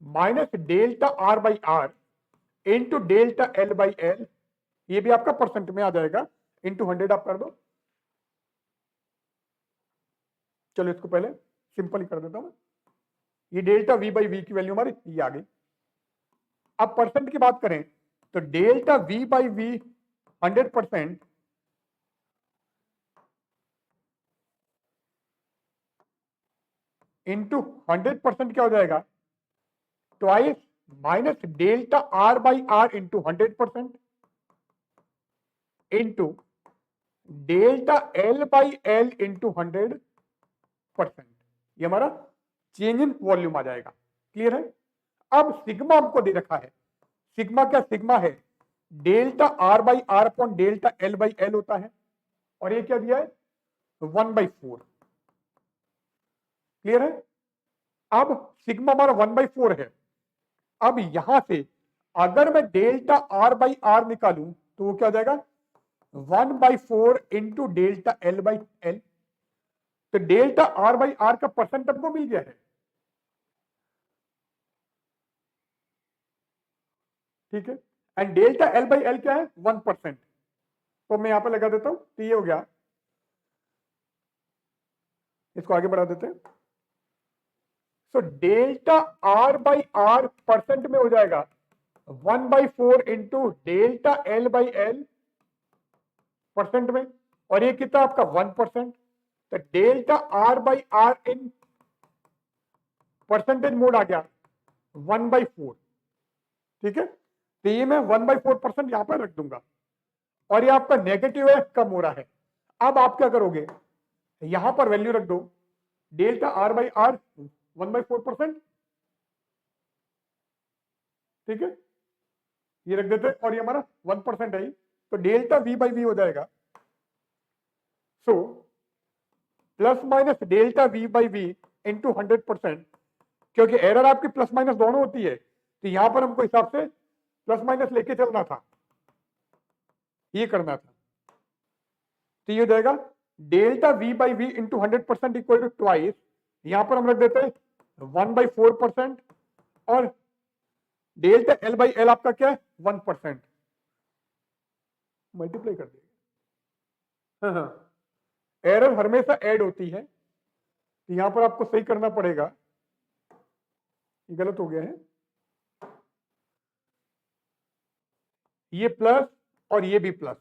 minus delta R by R into delta L by L, ये भी आपका परसेंट में आ जाएगा, इंटू 100 आप कर दो। चलो इसको पहले सिंपल ही कर देता हूं, ये डेल्टा वी बाई वी की वैल्यू हमारी ये आ गई। अब परसेंट की बात करें तो delta V by V 100% into 100% क्या हो जाएगा, twice minus delta R by R into 100% into delta L by L into 100%। ये हमारा चेंज इन वॉल्यूम आ जाएगा। क्लियर है? अब सिग्मा हमको दे रखा है, सिग्मा क्या, सिग्मा है delta R by R upon delta L by L होता है, और ये क्या दिया है 1/4। क्लियर है? अब सिग्मा हमारा 1/4 है। अब यहां से अगर मैं डेल्टा आर बाई आर निकालूं तो वो क्या हो जाएगा 1/4 into delta L by L. तो डेल्टा आर बाई आर का परसेंट हमको मिल गया है। ठीक है, and delta L by L क्या है 1%। तो मैं यहां पर लगा देता हूं, तो ये हो गया, इसको आगे बढ़ा देते हैं। So delta R by R percent में हो जाएगा 1/4 into delta L by L percent में, और ये कितना आपका 1%। तो delta R by R in percentage mode आ गया 1/4। ठीक है, तो ये मैं 1/4% यहां पर रख दूंगा, और ये आपका नेगेटिव है, कम हो रहा है। अब आप क्या करोगे, यहां पर वैल्यू रख दो डेल्टा आर बाई आर 1/4%। ठीक है, ये रख देते, और ये हमारा 1% है, तो डेल्टा वी बाई वी हो जाएगा। So plus minus delta V by V into 100%, क्योंकि एरर आपकी प्लस माइनस दोनों होती है, तो यहां पर हमको हिसाब से प्लस माइनस लेके चलना था, ये करना था। तो ये हो जाएगा delta V by V into 100% equal to twice, यहां पर हम रख देते हैं 1/4%, और डेल्टा एल बाई एल आपका क्या है 1%, मल्टीप्लाई कर देगा। हाँ, एरर हमेशा ऐड होती है, तो यहां पर आपको सही करना पड़ेगा, ये गलत हो गया है, ये प्लस और ये भी प्लस।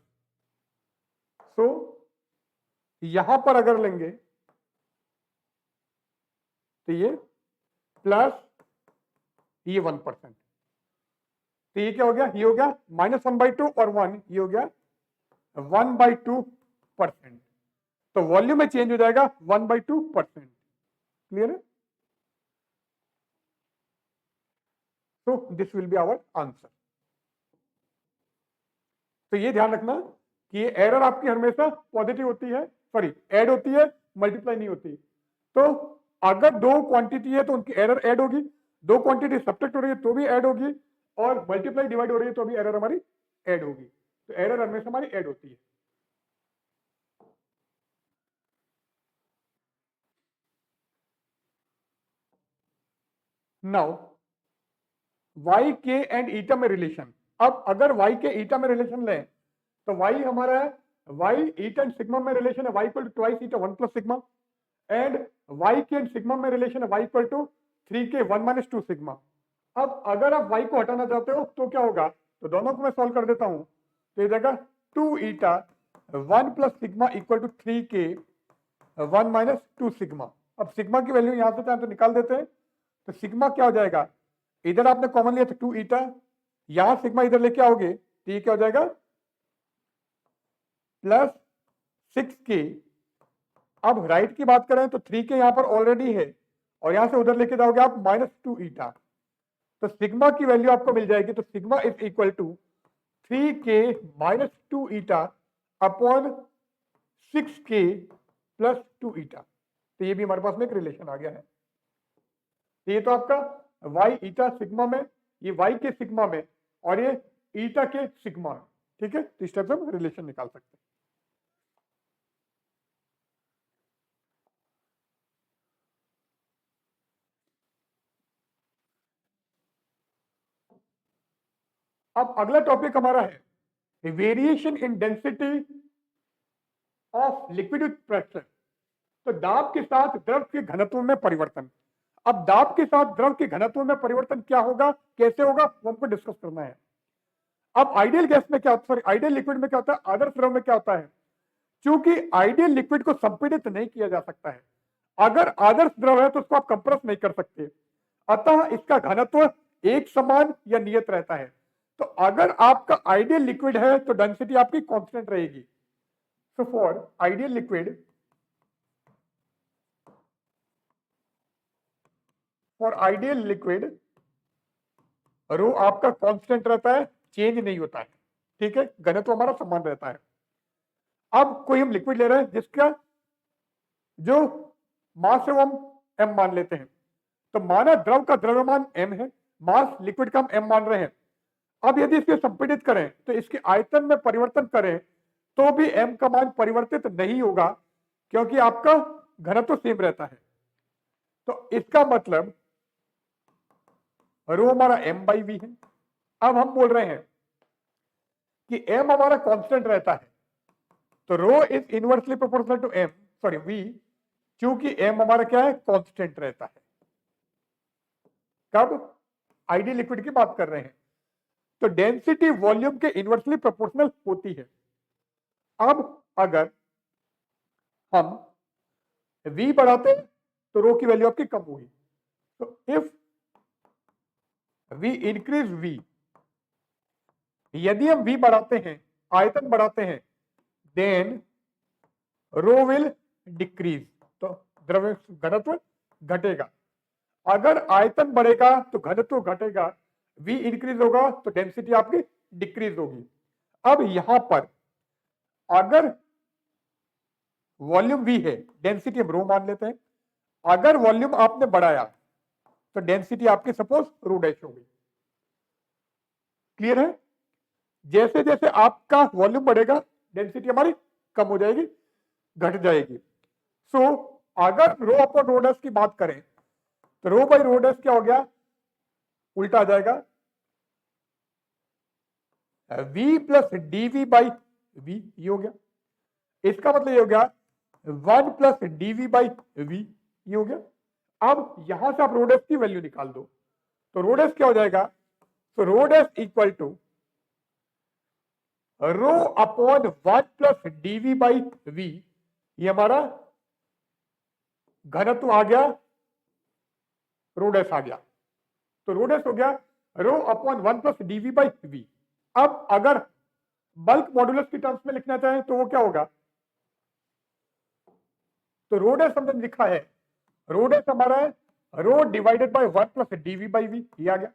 सो यहां पर अगर लेंगे तो ये प्लस ये 1%, तो ये क्या हो गया, ये हो गया -1/2 और 1, ये हो गया 1/2%। तो वॉल्यूम में चेंज हो जाएगा 1/2%। क्लियर है? तो this will be our answer. तो ये ध्यान रखना कि ये एरर आपकी हमेशा पॉजिटिव होती है, सॉरी ऐड होती है, मल्टीप्लाई नहीं होती। तो अगर दो क्वांटिटी है तो उनकी एरर ऐड होगी, दो क्वांटिटी सब्ट्रैक्ट हो रही है तो भी ऐड होगी, और मल्टीप्लाई डिवाइड हो रही है तो भी एरर हमारी ऐड होगी। तो एरर हमेशा हमारी ऐड होती है। नाउ y के एंड ईटा में रिलेशन। अब अगर y के ईटा में रिलेशन लें तो y हमारा है, y ईटा एंड सिग्मा में रिलेशन है y equal to twice eta 1 plus sigma, and y के एंड सिग्मा में रिलेशन है y equal to 3k 1 minus 2 sigma. अब अगर आप y को हटाना चाहते हो तो क्या होगा, तो दोनों को मैं सॉल्व कर देता हूं। तो ये जाएगा 2 eta 1 plus sigma equal to 3k 1 minus 2 sigma. अब सिग्मा की वैल्यू यहां से चाहे तो निकाल देते हैं। तो सिग्मा क्या हो जाएगा, इधर आपने कॉमन लिया तो 2 ईटा, यहां सिग्मा इधर लेके आओगे तो ये क्या हो जाएगा प्लस 6k। अब राइट की बात करें तो 3k यहां पर ऑलरेडी है, और यहां से उधर लेके जाओगे आप -2 ईटा, तो सिग्मा की वैल्यू आपको मिल जाएगी। तो sigma is equal to 3k -2 eta upon 6k plus 2 eta. तो ये भी हमारे पास में एक रिलेशन आ गया है। ये तो आपका y ईटा सिग्मा में, ये y के सिग्मा में, और ये ईटा के सिग्मा में। ठीक है, तो इस टाइप से हम रिलेशन निकाल सकते हैं। अब अगला टॉपिक हमारा है variation in density of liquid with pressure. तो दाब के साथ द्रव के घनत्व में परिवर्तन। अब दाब के साथ द्रव के घनत्व में परिवर्तन क्या होगा, कैसे होगा, वो हमको डिस्कस करना है। अब आइडियल गैस में क्या होता है, सॉरी आइडियल लिक्विड में क्या होता है, आदर्श द्रव में क्या होता है, क्योंकि आइडियल लिक्विड को संपीड़ित नहीं किया जा सकता है। अगर आदर्श द्रव है तो उसको आप कंप्रेस नहीं कर सकते, अतः इसका घनत्व एक समान या नियत रहता है। तो अगर आपका आइडियल लिक्विड है तो डेंसिटी आपकी कांस्टेंट रहेगी। So for ideal liquid, for ideal liquid rho आपका कांस्टेंट रहता है, चेंज नहीं होता है। ठीक है, घनत्व हमारा समान रहता है। अब कोई हम लिक्विड ले रहे हैं जिसका जो मास है वो हम m मान लेते हैं। तो माना द्रव का द्रव्यमान m है, मास लिक्विड का हम m मान रहे हैं। अब यदि इसके संपीड़ित करें तो इसके आयतन में परिवर्तन करें तो भी m का मान परिवर्तित नहीं होगा, क्योंकि आपका घनत्व सेम रहता है। तो इसका मतलब रो हमारा m/v है। अब हम बोल रहे हैं कि m हमारा कांस्टेंट रहता है, तो rho is inversely proportional to m, sorry v, क्योंकि m हमारा क्या है, कांस्टेंट रहता है। कब आइडियल लिक्विड की बात कर रहे हैं तो डेंसिटी वॉल्यूम के इनवर्सली प्रोपोर्शनल होती है। अब अगर हम v बढ़ाते हैं तो रो की वैल्यू आपकी कम होगी। तो इफ वी इंक्रीज v, यदि हम v बढ़ाते हैं, आयतन बढ़ाते हैं, देन रो विल डिक्रीज, तो द्रव्य घनत्व घटेगा। अगर आयतन बढ़ेगा तो घनत्व घटेगा, v इंक्रीज होगा तो डेंसिटी आपकी डिक्रीज होगी। अब यहां पर अगर वॉल्यूम v है, डेंसिटी हम रो मान लेते हैं, अगर वॉल्यूम आपने बढ़ाया तो डेंसिटी आपकी सपोज रो डैश होगी। क्लियर है? जैसे जैसे आपका वॉल्यूम बढ़ेगा डेंसिटी हमारी कम हो जाएगी, घट जाएगी। सो अगर रो अपॉन रो डैश की बात करें तो रो बाई रो डैश क्या हो गया, उल्टा आ जाएगा, v plus dv by v, ये हो गया। इसका मतलब ये हो गया 1 प्लस dv बाई v, ये हो गया। अब यहां से आप रो डैश की वैल्यू निकाल दो, तो रो डैश क्या हो जाएगा, तो rho dash equal to rho upon 1 plus dv by v, ये हमारा घनत्व आ गया रो डैश आ गया, तो रो डैश हो गया rho upon 1 plus DV by V. अब अगर बल्क मॉडुलस की टर्म्स में लिखना चाहें तो वो क्या होगा, तो रो डैश हमने लिखा है, रो डैश हमारा है rho divided by 1 plus DV by V, ये आ गया।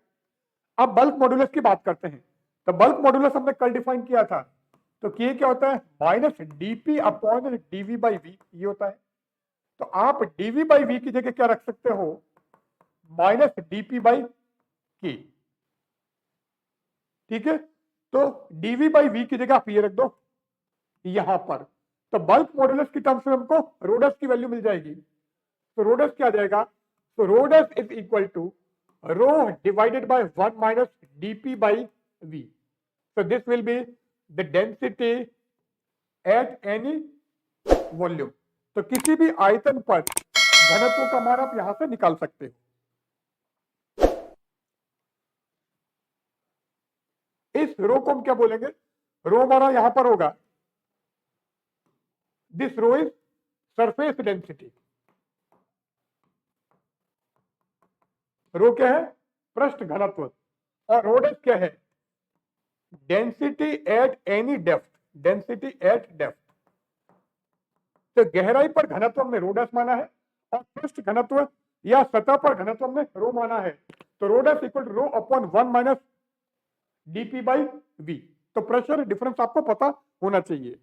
अब बल्क मॉडुलस की बात करते हैं, तो बल्क मॉडुलस हमने कल डिफाइन किया था, तो ये क्या होता है minus DP upon DV by V, ये होता है। तो आप डीवी बाई वी की जगह क्या रख सकते हो, माइनस डीपी बाई की, ठीक है। तो डीवी बाई वी की जगह आप ये रख दो यहां पर, तो बल्क मॉडुलस की टर्म्स में हमको रो डैश की वैल्यू मिल जाएगी। तो रो डैश क्या आ जाएगा, तो rho dash is equal to rho divided by 1 minus DP by V. So this will be the density at any volume। तो किसी भी आयतन पर घनत्व का मान आप यहां से निकाल सकते हो। इस रो को हम क्या बोलेंगे, रो हमारा यहां पर होगा, this rho is surface density. Rho क्या है, पृष्ठ घनत्व, और रो डेप्थ क्या है, density at any depth, density at depth. तो गहराई पर घनत्व हमने रो डैश माना है, और पृष्ठ घनत्व या सतह पर घनत्व हमने रो माना है। तो rho dash equal to rho upon 1 minus DP by V. तो प्रेशर डिफरेंस आपको पता होना चाहिए।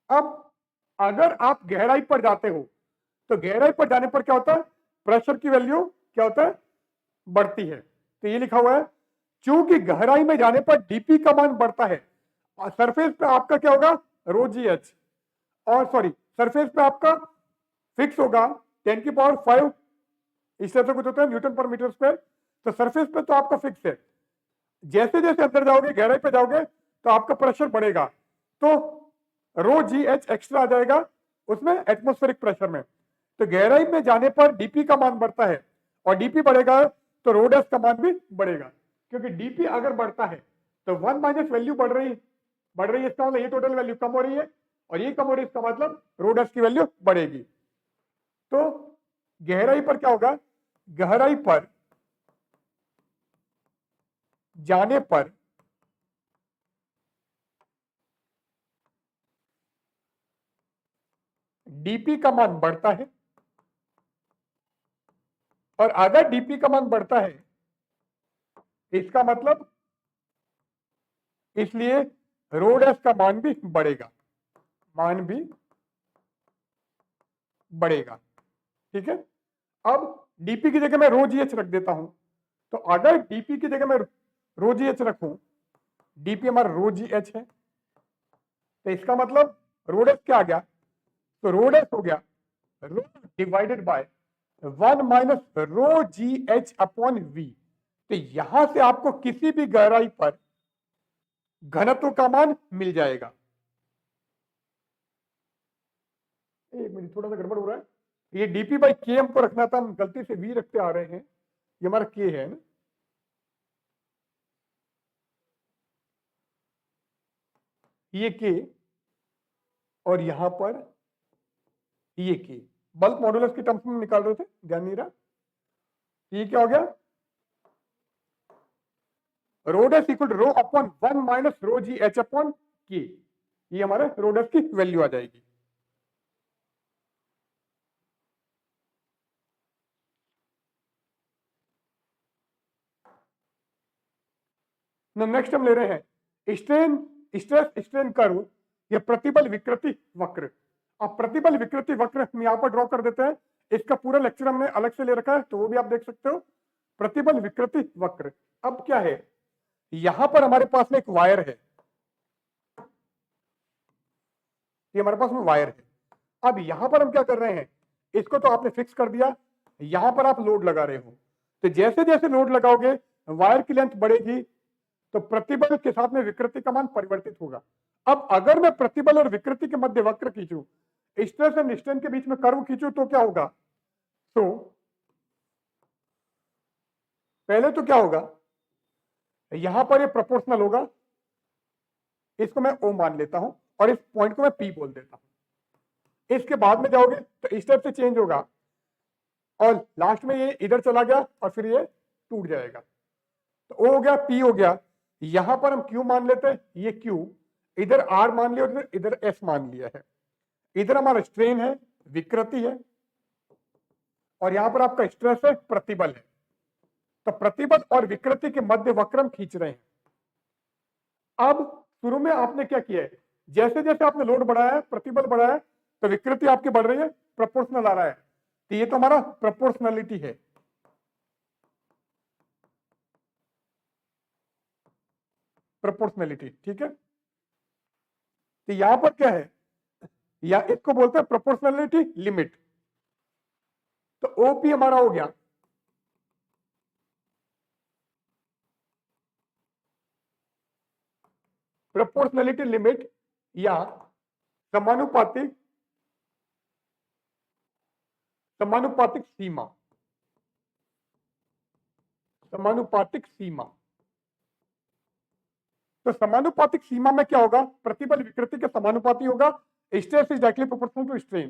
अब अगर आप गहराई पर जाते हो, तो गहराई पर जाने पर क्या होता है, प्रेशर की वैल्यू क्या होता है, बढ़ती है। तो ये लिखा हुआ है, चूंकि गहराई में जाने पर डीपी का मान बढ़ता है, सरफेस पे आपका क्या होगा रो जी एच, और सॉरी सरफेस पे आपका फिक्स होगा 10 की पावर 5, इस तरह से कुछ होता है न्यूटन पर मीटर स्क्वायर। तो सरफेस पे तो आपका फिक्स है, जैसे जैसे अंदर जाओगे गहराई पे जाओगे तो आपका प्रेशर बढ़ेगा, तो रो जी एच एक्स्ट्रा आ जाएगा उसमें एटमोस्फेरिक प्रेशर में। तो गहराई में जाने पर डीपी का मान बढ़ता है, और डीपी बढ़ेगा तो रो डैश का मान भी बढ़ेगा, क्योंकि डीपी अगर बढ़ता है तो 1 माइनस वैल्यू बढ़ रही है, इसका मतलब ये टोटल वैल्यू कम हो रही है, और ये कम हो रही है, इसका मतलब रो डैश की वैल्यू बढ़ेगी। तो गहराई पर क्या होगा, गहराई पर जाने पर डीपी का मान बढ़ता है, और अगर डीपी का मान बढ़ता है इसका मतलब इसलिए रो डैश का मान भी बढ़ेगा, मान भी बढ़ेगा, ठीक है। अब डीपी की जगह मैं रो जी एच रख देता हूं, तो अगर डीपी की जगह मैं रो जी एच रखूं, डीपी हमारा रो जी एच है, तो इसका मतलब रो डैश क्या आ गया, तो रो डैश हो गया rho divided by 1 minus rho G H upon V. तो यहां से आपको किसी भी गहराई पर घनत्व का मान मिल जाएगा। एक मिनट, थोड़ा सा गड़बड़ हो रहा है, ये डीपी बाई के हमको रखना था, हम गलती से वी रखते आ रहे हैं, ये हमारा के है ना, ये के, और यहां पर ये के बल्क मॉडुलस की टर्म्स में निकाल रहे थे, ध्यान नहीं रहा। ये क्या हो गया, rho dash equal to rho upon 1 minus rho G H upon K, ये हमारे रो डैश की वैल्यू आ जाएगी। नेक्स्ट हम ले रहे हैं स्ट्रेस स्ट्रेन कर्व या प्रतिबल विकृति वक्र। अब प्रतिबल विकृति वक्र हम यहां पर ड्रॉ कर देते हैं, इसका पूरा लेक्चर हमने अलग से ले रखा है, तो वो भी आप देख सकते हो। प्रतिबल विकृति वक्र अब क्या है, यहां पर हमारे पास में एक वायर है, ये हमारे पास में वायर है। अब यहां पर हम क्या कर रहे हैं, इसको तो आपने फिक्स कर दिया, यहां पर आप लोड लगा रहे हो, तो जैसे जैसे लोड लगाओगे वायर की लेंथ बढ़ेगी, तो प्रतिबल के साथ में विकृति का मान परिवर्तित होगा। अब अगर मैं प्रतिबल और विकृति के मध्य वक्र खींचूं, स्ट्रेस एंड स्ट्रेन के बीच में कर्व खींचूं, तो क्या होगा, तो पहले तो क्या होगा, यहां पर ये प्रोपोर्शनल होगा, इसको मैं ओ मान लेता हूं, और इस पॉइंट को मैं पी बोल देता हूं। इसके बाद में जाओगे तो इस टाइप से चेंज होगा और लास्ट में ये इधर चला गया और फिर ये टूट जाएगा। तो ओ हो गया, पी हो गया, यहां पर हम क्यू मान लेते हैं, ये क्यू, इधर आर मान लिया और इधर एस मान लिया है। इधर हमारा स्ट्रेन है, विकृति है, और यहां पर आपका स्ट्रेस है, प्रतिबल है। तो प्रतिबल और विकृति के मध्य वक्र हम खींच रहे हैं। अब शुरू में आपने क्या किया है, जैसे जैसे आपने लोड बढ़ाया है, प्रतिबल बढ़ाया है, तो विकृति आपकी बढ़ रही है, प्रोपोर्शनल आ रहा है। तो ये तो हमारा प्रोपोर्शनलिटी है। प्रोपोर्शनलिटी, ठीक है। तो यहां पर क्या है, या इसको बोलते हैं प्रोपोर्शनलिटी लिमिट। तो ओपी हमारा हो गया प्रोपोर्शनलिटी लिमिट या समानुपातिक समानुपातिक सीमा। समानुपातिक सीमा, तो समानुपातिक सीमा में क्या होगा, प्रतिबल विकृति के समानुपाती होगा, stress is directly proportional to strain.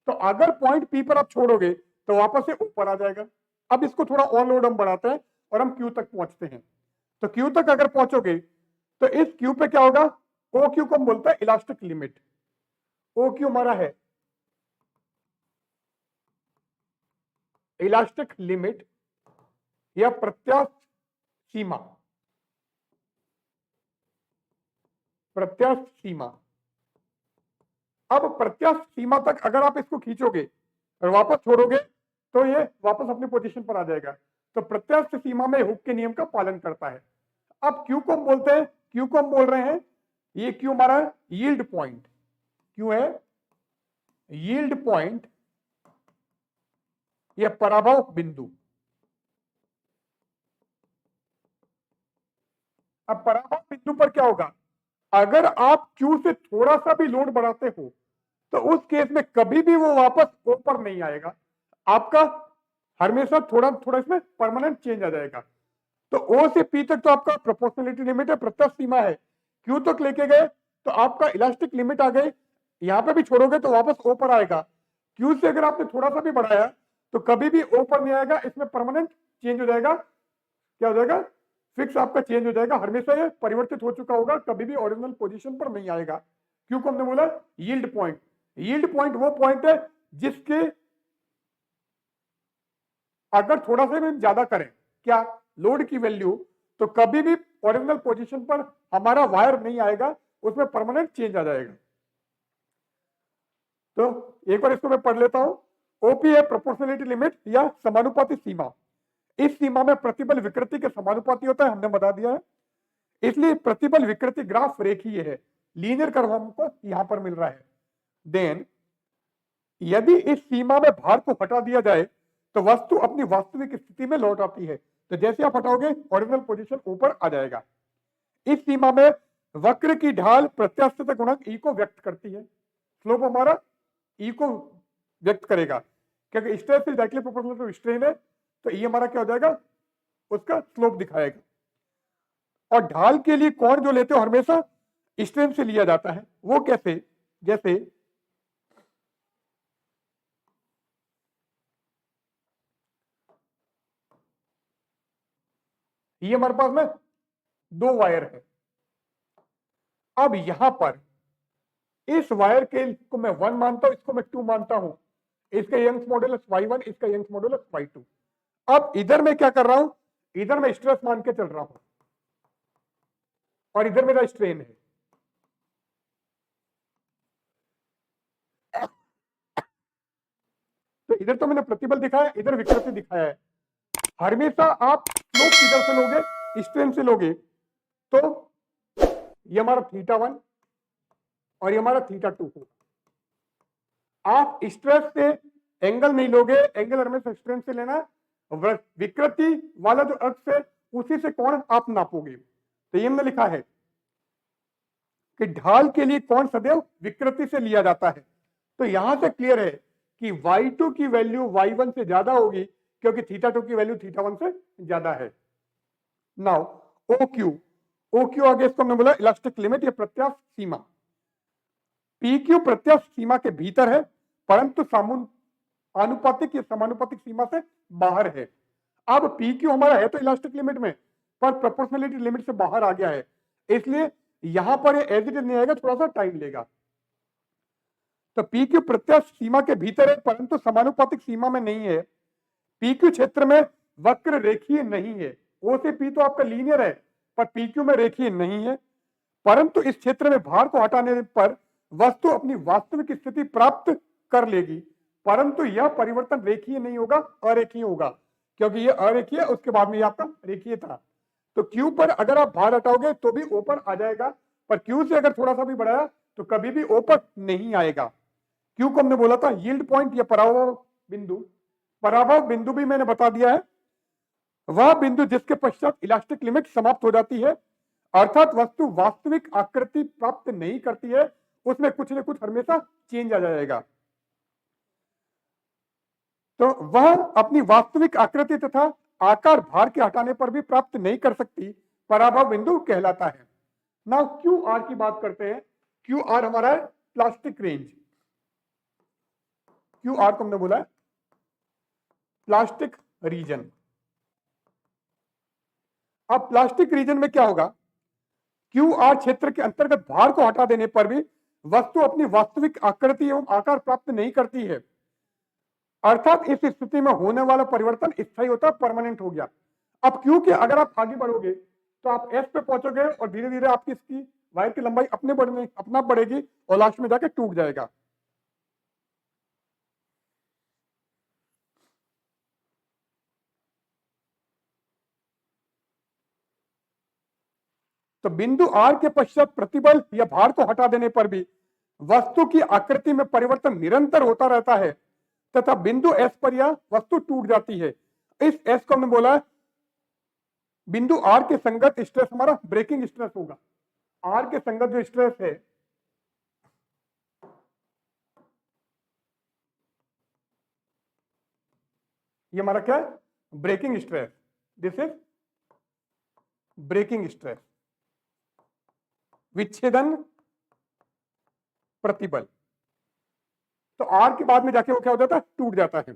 तो अगर पॉइंट पी पर आप छोड़ोगे तो वापस से ऊपर आ जाएगा। अब इसको थोड़ा और लोड हम बढ़ाते हैं और हम क्यू तक पहुंचते हैं। तो क्यू तक अगर पहुंचोगे तो इस क्यू पे क्या होगा, ओ क्यू को हम बोलते हैं इलास्टिक लिमिट। ओ क्यू हमारा है इलास्टिक लिमिट या प्रत्यास्थ सीमा। प्रत्यास्थ सीमा, अब प्रत्यास्थ सीमा तक अगर आप इसको खींचोगे और वापस छोड़ोगे तो ये वापस अपनी पोजीशन पर आ जाएगा। तो प्रत्यास्थ सीमा में हुक के नियम का पालन करता है। अब क्यू को हम बोलते हैं, क्यू को हम बोल रहे हैं, ये क्यू हमारा यील्ड पॉइंट, क्यू है यील्ड पॉइंट या पराभव बिंदु। अब पराभव बिंदु पर क्या होगा, अगर आप क्यू से थोड़ा सा भी लोड बढ़ाते हो तो उस केस में कभी भी वो वापस ऊपर नहीं आएगा, आपका हमेशा थोड़ा थोड़ा इसमें परमानेंट चेंज आ जाएगा। तो ओ से पी तक तो आपका प्रोपोर्शनलिटी लिमिट है, प्रत्यक्ष सीमा है। क्यू तक लेके गए तो आपका इलास्टिक लिमिट आ गई, यहां पे भी छोड़ोगे तो वापस ओ पर आएगा। क्यू से अगर आपने थोड़ा सा भी बढ़ाया तो कभी भी ओ पर नहीं आएगा, इसमें परमानेंट चेंज हो जाएगा। क्या हो जाएगा, फिक्स आपका चेंज हो जाएगा, हमेशा ये परिवर्तित हो चुका होगा, कभी भी ओरिजिनल पोजीशन पर नहीं आएगा। क्यों को हमने बोला यील्ड पॉइंट। यील्ड पॉइंट वो पॉइंट है जिसके अगर थोड़ा सा भी ज्यादा करें क्या लोड की वैल्यू, तो कभी भी ओरिजिनल पोजीशन पर हमारा वायर नहीं आएगा, उसमें परमानेंट चेंज आ जाएगा। तो एक बार इसको मैं पढ़ लेता हूं। ओपी है प्रोपोर्शनलिटी लिमिट या समानुपाती सीमा। इस सीमा में प्रतिबल विकृति के समानुपाती होता है, हमने बता दिया है, इसलिए प्रतिबल विकृति ग्राफ रेखीय है, लीनियर कर्व हमको यहां पर मिल रहा है। देन यदि इस सीमा में भार को हटा दिया जाए तो वस्तु अपनी वास्तविक स्थिति में लौट आती है। तो जैसे आप हटाओगे ओरिजिनल पोजीशन ऊपर आ जाएगा। इस सीमा में वक्र की ढाल प्रत्यास्थता गुणक ई को व्यक्त करती है, स्लोप हमारा ई को व्यक्त करेगा, क्योंकि stress is directly proportional to strain है, तो ये हमारा क्या हो जाएगा, उसका स्लोप दिखाएगा। और ढाल के लिए कोण जो लेते हो हमेशा स्ट्रेन से लिया जाता है, वो कैसे, जैसे ये हमारे पास में दो वायर है। अब यहां पर इस वायर के को मैं 1 मानता हूं, इसको मैं 2 मानता हूं, इसका यंग्स मॉडुलस y1, इसका यंग्स मॉडुलस y2। अब इधर मैं क्या कर रहा हूं, इधर मैं स्ट्रेस मान के चल रहा हूं और इधर मेरा स्ट्रेन है। तो इधर तो मैंने प्रतिबल दिखाया, इधर विकृति दिखाया है। हमेशा आप स्लोप किधर से लोगे, स्ट्रेन से लोगे, तो ये हमारा θ1 और ये हमारा θ2 होगा। आप स्ट्रेस से एंगल नहीं लोगे, एंगल हमेशा स्ट्रेन से लेना, विकृति वाला जो अक्ष है उसी से कोण आप नापोगे। तो ये हमने लिखा है कि ढाल के लिए कोण सदैव विकृति से लिया जाता है। तो यहां से क्लियर है कि y2 की वैल्यू y1 से ज्यादा होगी, क्योंकि θ2 की वैल्यू θ1 से ज्यादा है। नाउ OQ, OQ आगे इसको हमने बोला इलास्टिक लिमिट या प्रत्यास्थ सीमा। पी क्यू प्रत्यास्थ सीमा के भीतर है परंतु आनुपातिक या समानुपातिक सीमा से बाहर है। अब पी क्यू हमारा है तो इलास्टिक लिमिट में, पर प्रोपोर्शनलिटी लिमिट से बाहर आ गया है, इसलिए यहां पर ये एज इट इज नहीं आएगा, थोड़ा सा टाइम लेगा। तो पी क्यू प्रत्यास्थ सीमा के भीतर है परंतु समानुपातिक सीमा में नहीं है। पी क्यू क्षेत्र में वक्र रेखीय नहीं है। ओ से पी तो आपका लीनियर है, पर पी क्यू में रेखीय नहीं है। परंतु इस क्षेत्र में भार को हटाने पर वस्तु अपनी वास्तविक स्थिति प्राप्त कर लेगी, परंतु यह परिवर्तन रेखीय नहीं होगा, अरेखीय होगा, क्योंकि यह अरेखीय उसके बाद में यह आपका रेखीय था। तो क्यू पर अगर आप भार हटाओगे तो भी ओ पर आ जाएगा, पर क्यू से अगर थोड़ा सा भी बढ़ाया तो कभी भी ओ पर नहीं आएगा। क्यू को हमने बोला था यील्ड पॉइंट या पराभव बिंदु। पराभव बिंदु भी मैंने बता दिया है, वह बिंदु जिसके पश्चात इलास्टिक लिमिट समाप्त हो जाती है, अर्थात वस्तु वास्तविक आकृति प्राप्त नहीं करती है, उसमें कुछ न कुछ हमेशा चेंज आ जाएगा। तो वह अपनी वास्तविक आकृति तथा आकार भार के हटाने पर भी प्राप्त नहीं कर सकती, पराभव बिंदु कहलाता है। नाउ क्यू आर की बात करते हैं। क्यू आर हमारा है प्लास्टिक रेंज। क्यू आर को हमने बोला है प्लास्टिक रीजन। अब प्लास्टिक रीजन में क्या होगा, क्यू आर क्षेत्र के अंतर्गत भार को हटा देने पर भी वस्तु अपनी वास्तविक आकृति एवं आकार प्राप्त नहीं करती है, अर्थात इस स्थिति में होने वाला परिवर्तन स्थायी होता, परमानेंट हो गया। अब क्यू के अगर आप आगे बढ़ोगे तो आप एस पे पहुंचोगे और धीरे धीरे आपकी इसकी वायर की लंबाई अपना बढ़ेगी और लास्ट में जाके टूट जाएगा। तो बिंदु आर के पश्चात प्रतिबल या भार को हटा देने पर भी वस्तु की आकृति में परिवर्तन निरंतर होता रहता है तथा बिंदु एस पर यह वस्तु टूट जाती है। इस एस को हमने बोला है बिंदु आर के संगत स्ट्रेस हमारा ब्रेकिंग स्ट्रेस होगा। आर के संगत जो स्ट्रेस है ये हमारा क्या है, breaking stress. This is breaking stress, विच्छेदन प्रतिबल। तो आर के बाद में जाके वो क्या हो जाता है, टूट जाता है।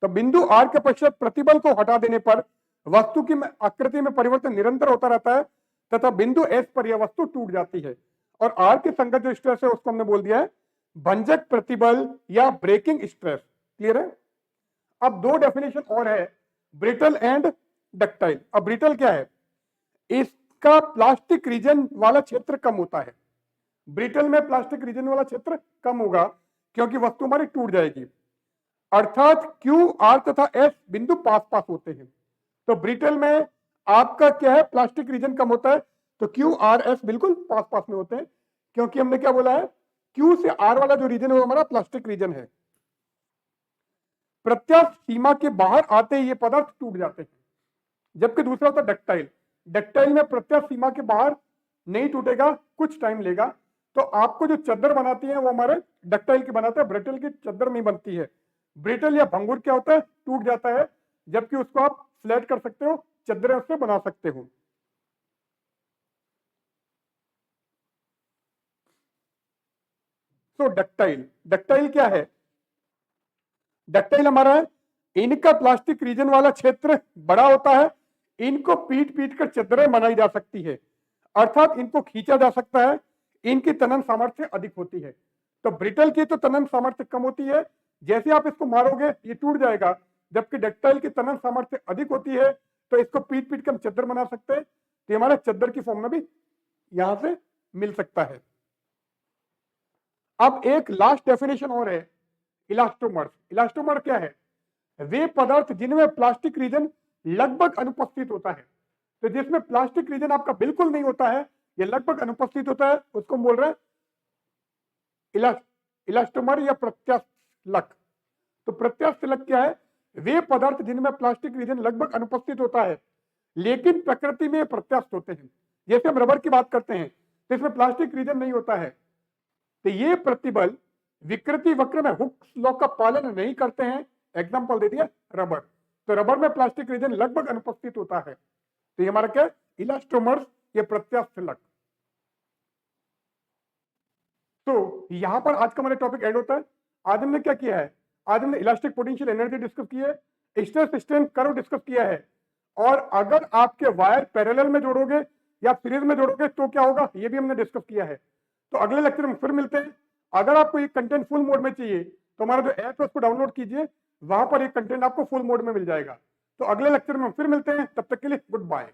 तो बिंदु आर के पश्चात प्रतिबल को हटा देने पर वस्तु की आकृति में परिवर्तन निरंतर होता रहता है तथा बिंदु एस पर यह वस्तु टूट जाती है। और आर के संगत जो स्ट्रेस है उसको हमने बोल दिया है भंजक प्रतिबल या ब्रेकिंग स्ट्रेस। क्लियर है। अब दो डेफिनेशन और है, ब्रिटल एंड डक्टाइल। अब ब्रिटल क्या है, इसका प्लास्टिक रीजन वाला क्षेत्र कम होता है। ब्रिटल में प्लास्टिक रीजन वाला क्षेत्र कम होगा क्योंकि वस्तु हमारी टूट जाएगी, अर्थात क्यू आर तथा एस बिंदु पास पास होते हैं। तो ब्रिटल में आपका क्या है, प्लास्टिक रीजन कम होता है, तो क्यू आर एस बिल्कुल पास पास में होते हैं, क्योंकि हमने क्या बोला है, क्यू से आर वाला जो रीजन है वो हमारा प्लास्टिक रीजन है। प्रत्यास्थ सीमा के बाहर आते ही ये पदार्थ टूट जाते हैं, जबकि दूसरा होता है डक्टाइल। डक्टाइल में प्रत्यास्थ सीमा के बाहर नहीं टूटेगा, कुछ टाइम लेगा। तो आपको जो चद्दर बनाती है वो हमारे डक्टाइल की बनाते हैं, ब्रिटल की चद्दर नहीं बनती है। ब्रिटल या भंगुर क्या होता है, टूट जाता है, जबकि उसको आप फ्लैट कर सकते हो, चद्दरें उससे बना सकते हो। तो डक्टाइल क्या है, डक्टाइल हमारा है इनका प्लास्टिक रीजन वाला क्षेत्र बड़ा होता है, इनको पीट पीट कर चद्दरें बनाई जा सकती है, अर्थात इनको खींचा जा सकता है, इनकी तनन सामर्थ्य अधिक होती है। तो ब्रिटल की तो तनन सामर्थ्य कम होती है, जैसे आप इसको मारोगे ये टूट जाएगा, जबकि डक्टाइल की तनन सामर्थ्य अधिक होती है, तो इसको पीट पीट कर हम चद्दर बना सकते हैं। तो हमारा चद्दर की फॉर्म में भी यहां से मिल सकता है। अब एक लास्ट डेफिनेशन और है, इलास्टोमर्स। इलास्टोमर क्या है, वे पदार्थ जिनमें प्लास्टिक रीजन लगभग अनुपस्थित होता है। तो जिसमें प्लास्टिक रीजन आपका बिल्कुल नहीं होता है, ये लगभग अनुपस्थित होता है, उसको हम बोल रहे हैं इलास्टोमर या प्रत्यास्थलक। तो प्रत्यास्थलक क्या है, वे पदार्थ जिनमें प्लास्टिक रीजन लगभग अनुपस्थित होता है लेकिन प्रकृति में प्रत्यास्थ होते हैं। जैसे हम रबर की बात करते हैं तो इसमें प्लास्टिक रीजन नहीं होता है, तो ये प्रतिबल विकृति वक्र में हुक्स लॉ का पालन नहीं करते हैं। एग्जांपल दे दिया रबर, तो रबर में प्लास्टिक रीजन लगभग अनुपस्थित होता है, तो ये हमारा क्या है, इलास्टोमर्स, ये प्रत्यास्थलक। तो यहां पर आज का हमारा टॉपिक एंड होता है। आज हमने क्या किया है, आज हमने इलास्टिक पोटेंशियल एनर्जी डिस्कस की है, स्ट्रेस स्ट्रेन कर्व डिस्कस किया है, और अगर आपके वायर पैरेलल में जोड़ोगे या सीरीज में जोड़ोगे तो क्या होगा ये भी हमने डिस्कस किया है। तो अगले लेक्चर में फिर मिलते हैं। अगर आपको ये कंटेंट फुल मोड में चाहिए तो हमारा जो ऐप है उसको डाउनलोड कीजिए, वहां पर ये कंटेंट आपको फुल मोड में मिल जाएगा। तो अगले लेक्चर में फिर मिलते हैं, तब तक के लिए गुड बाय।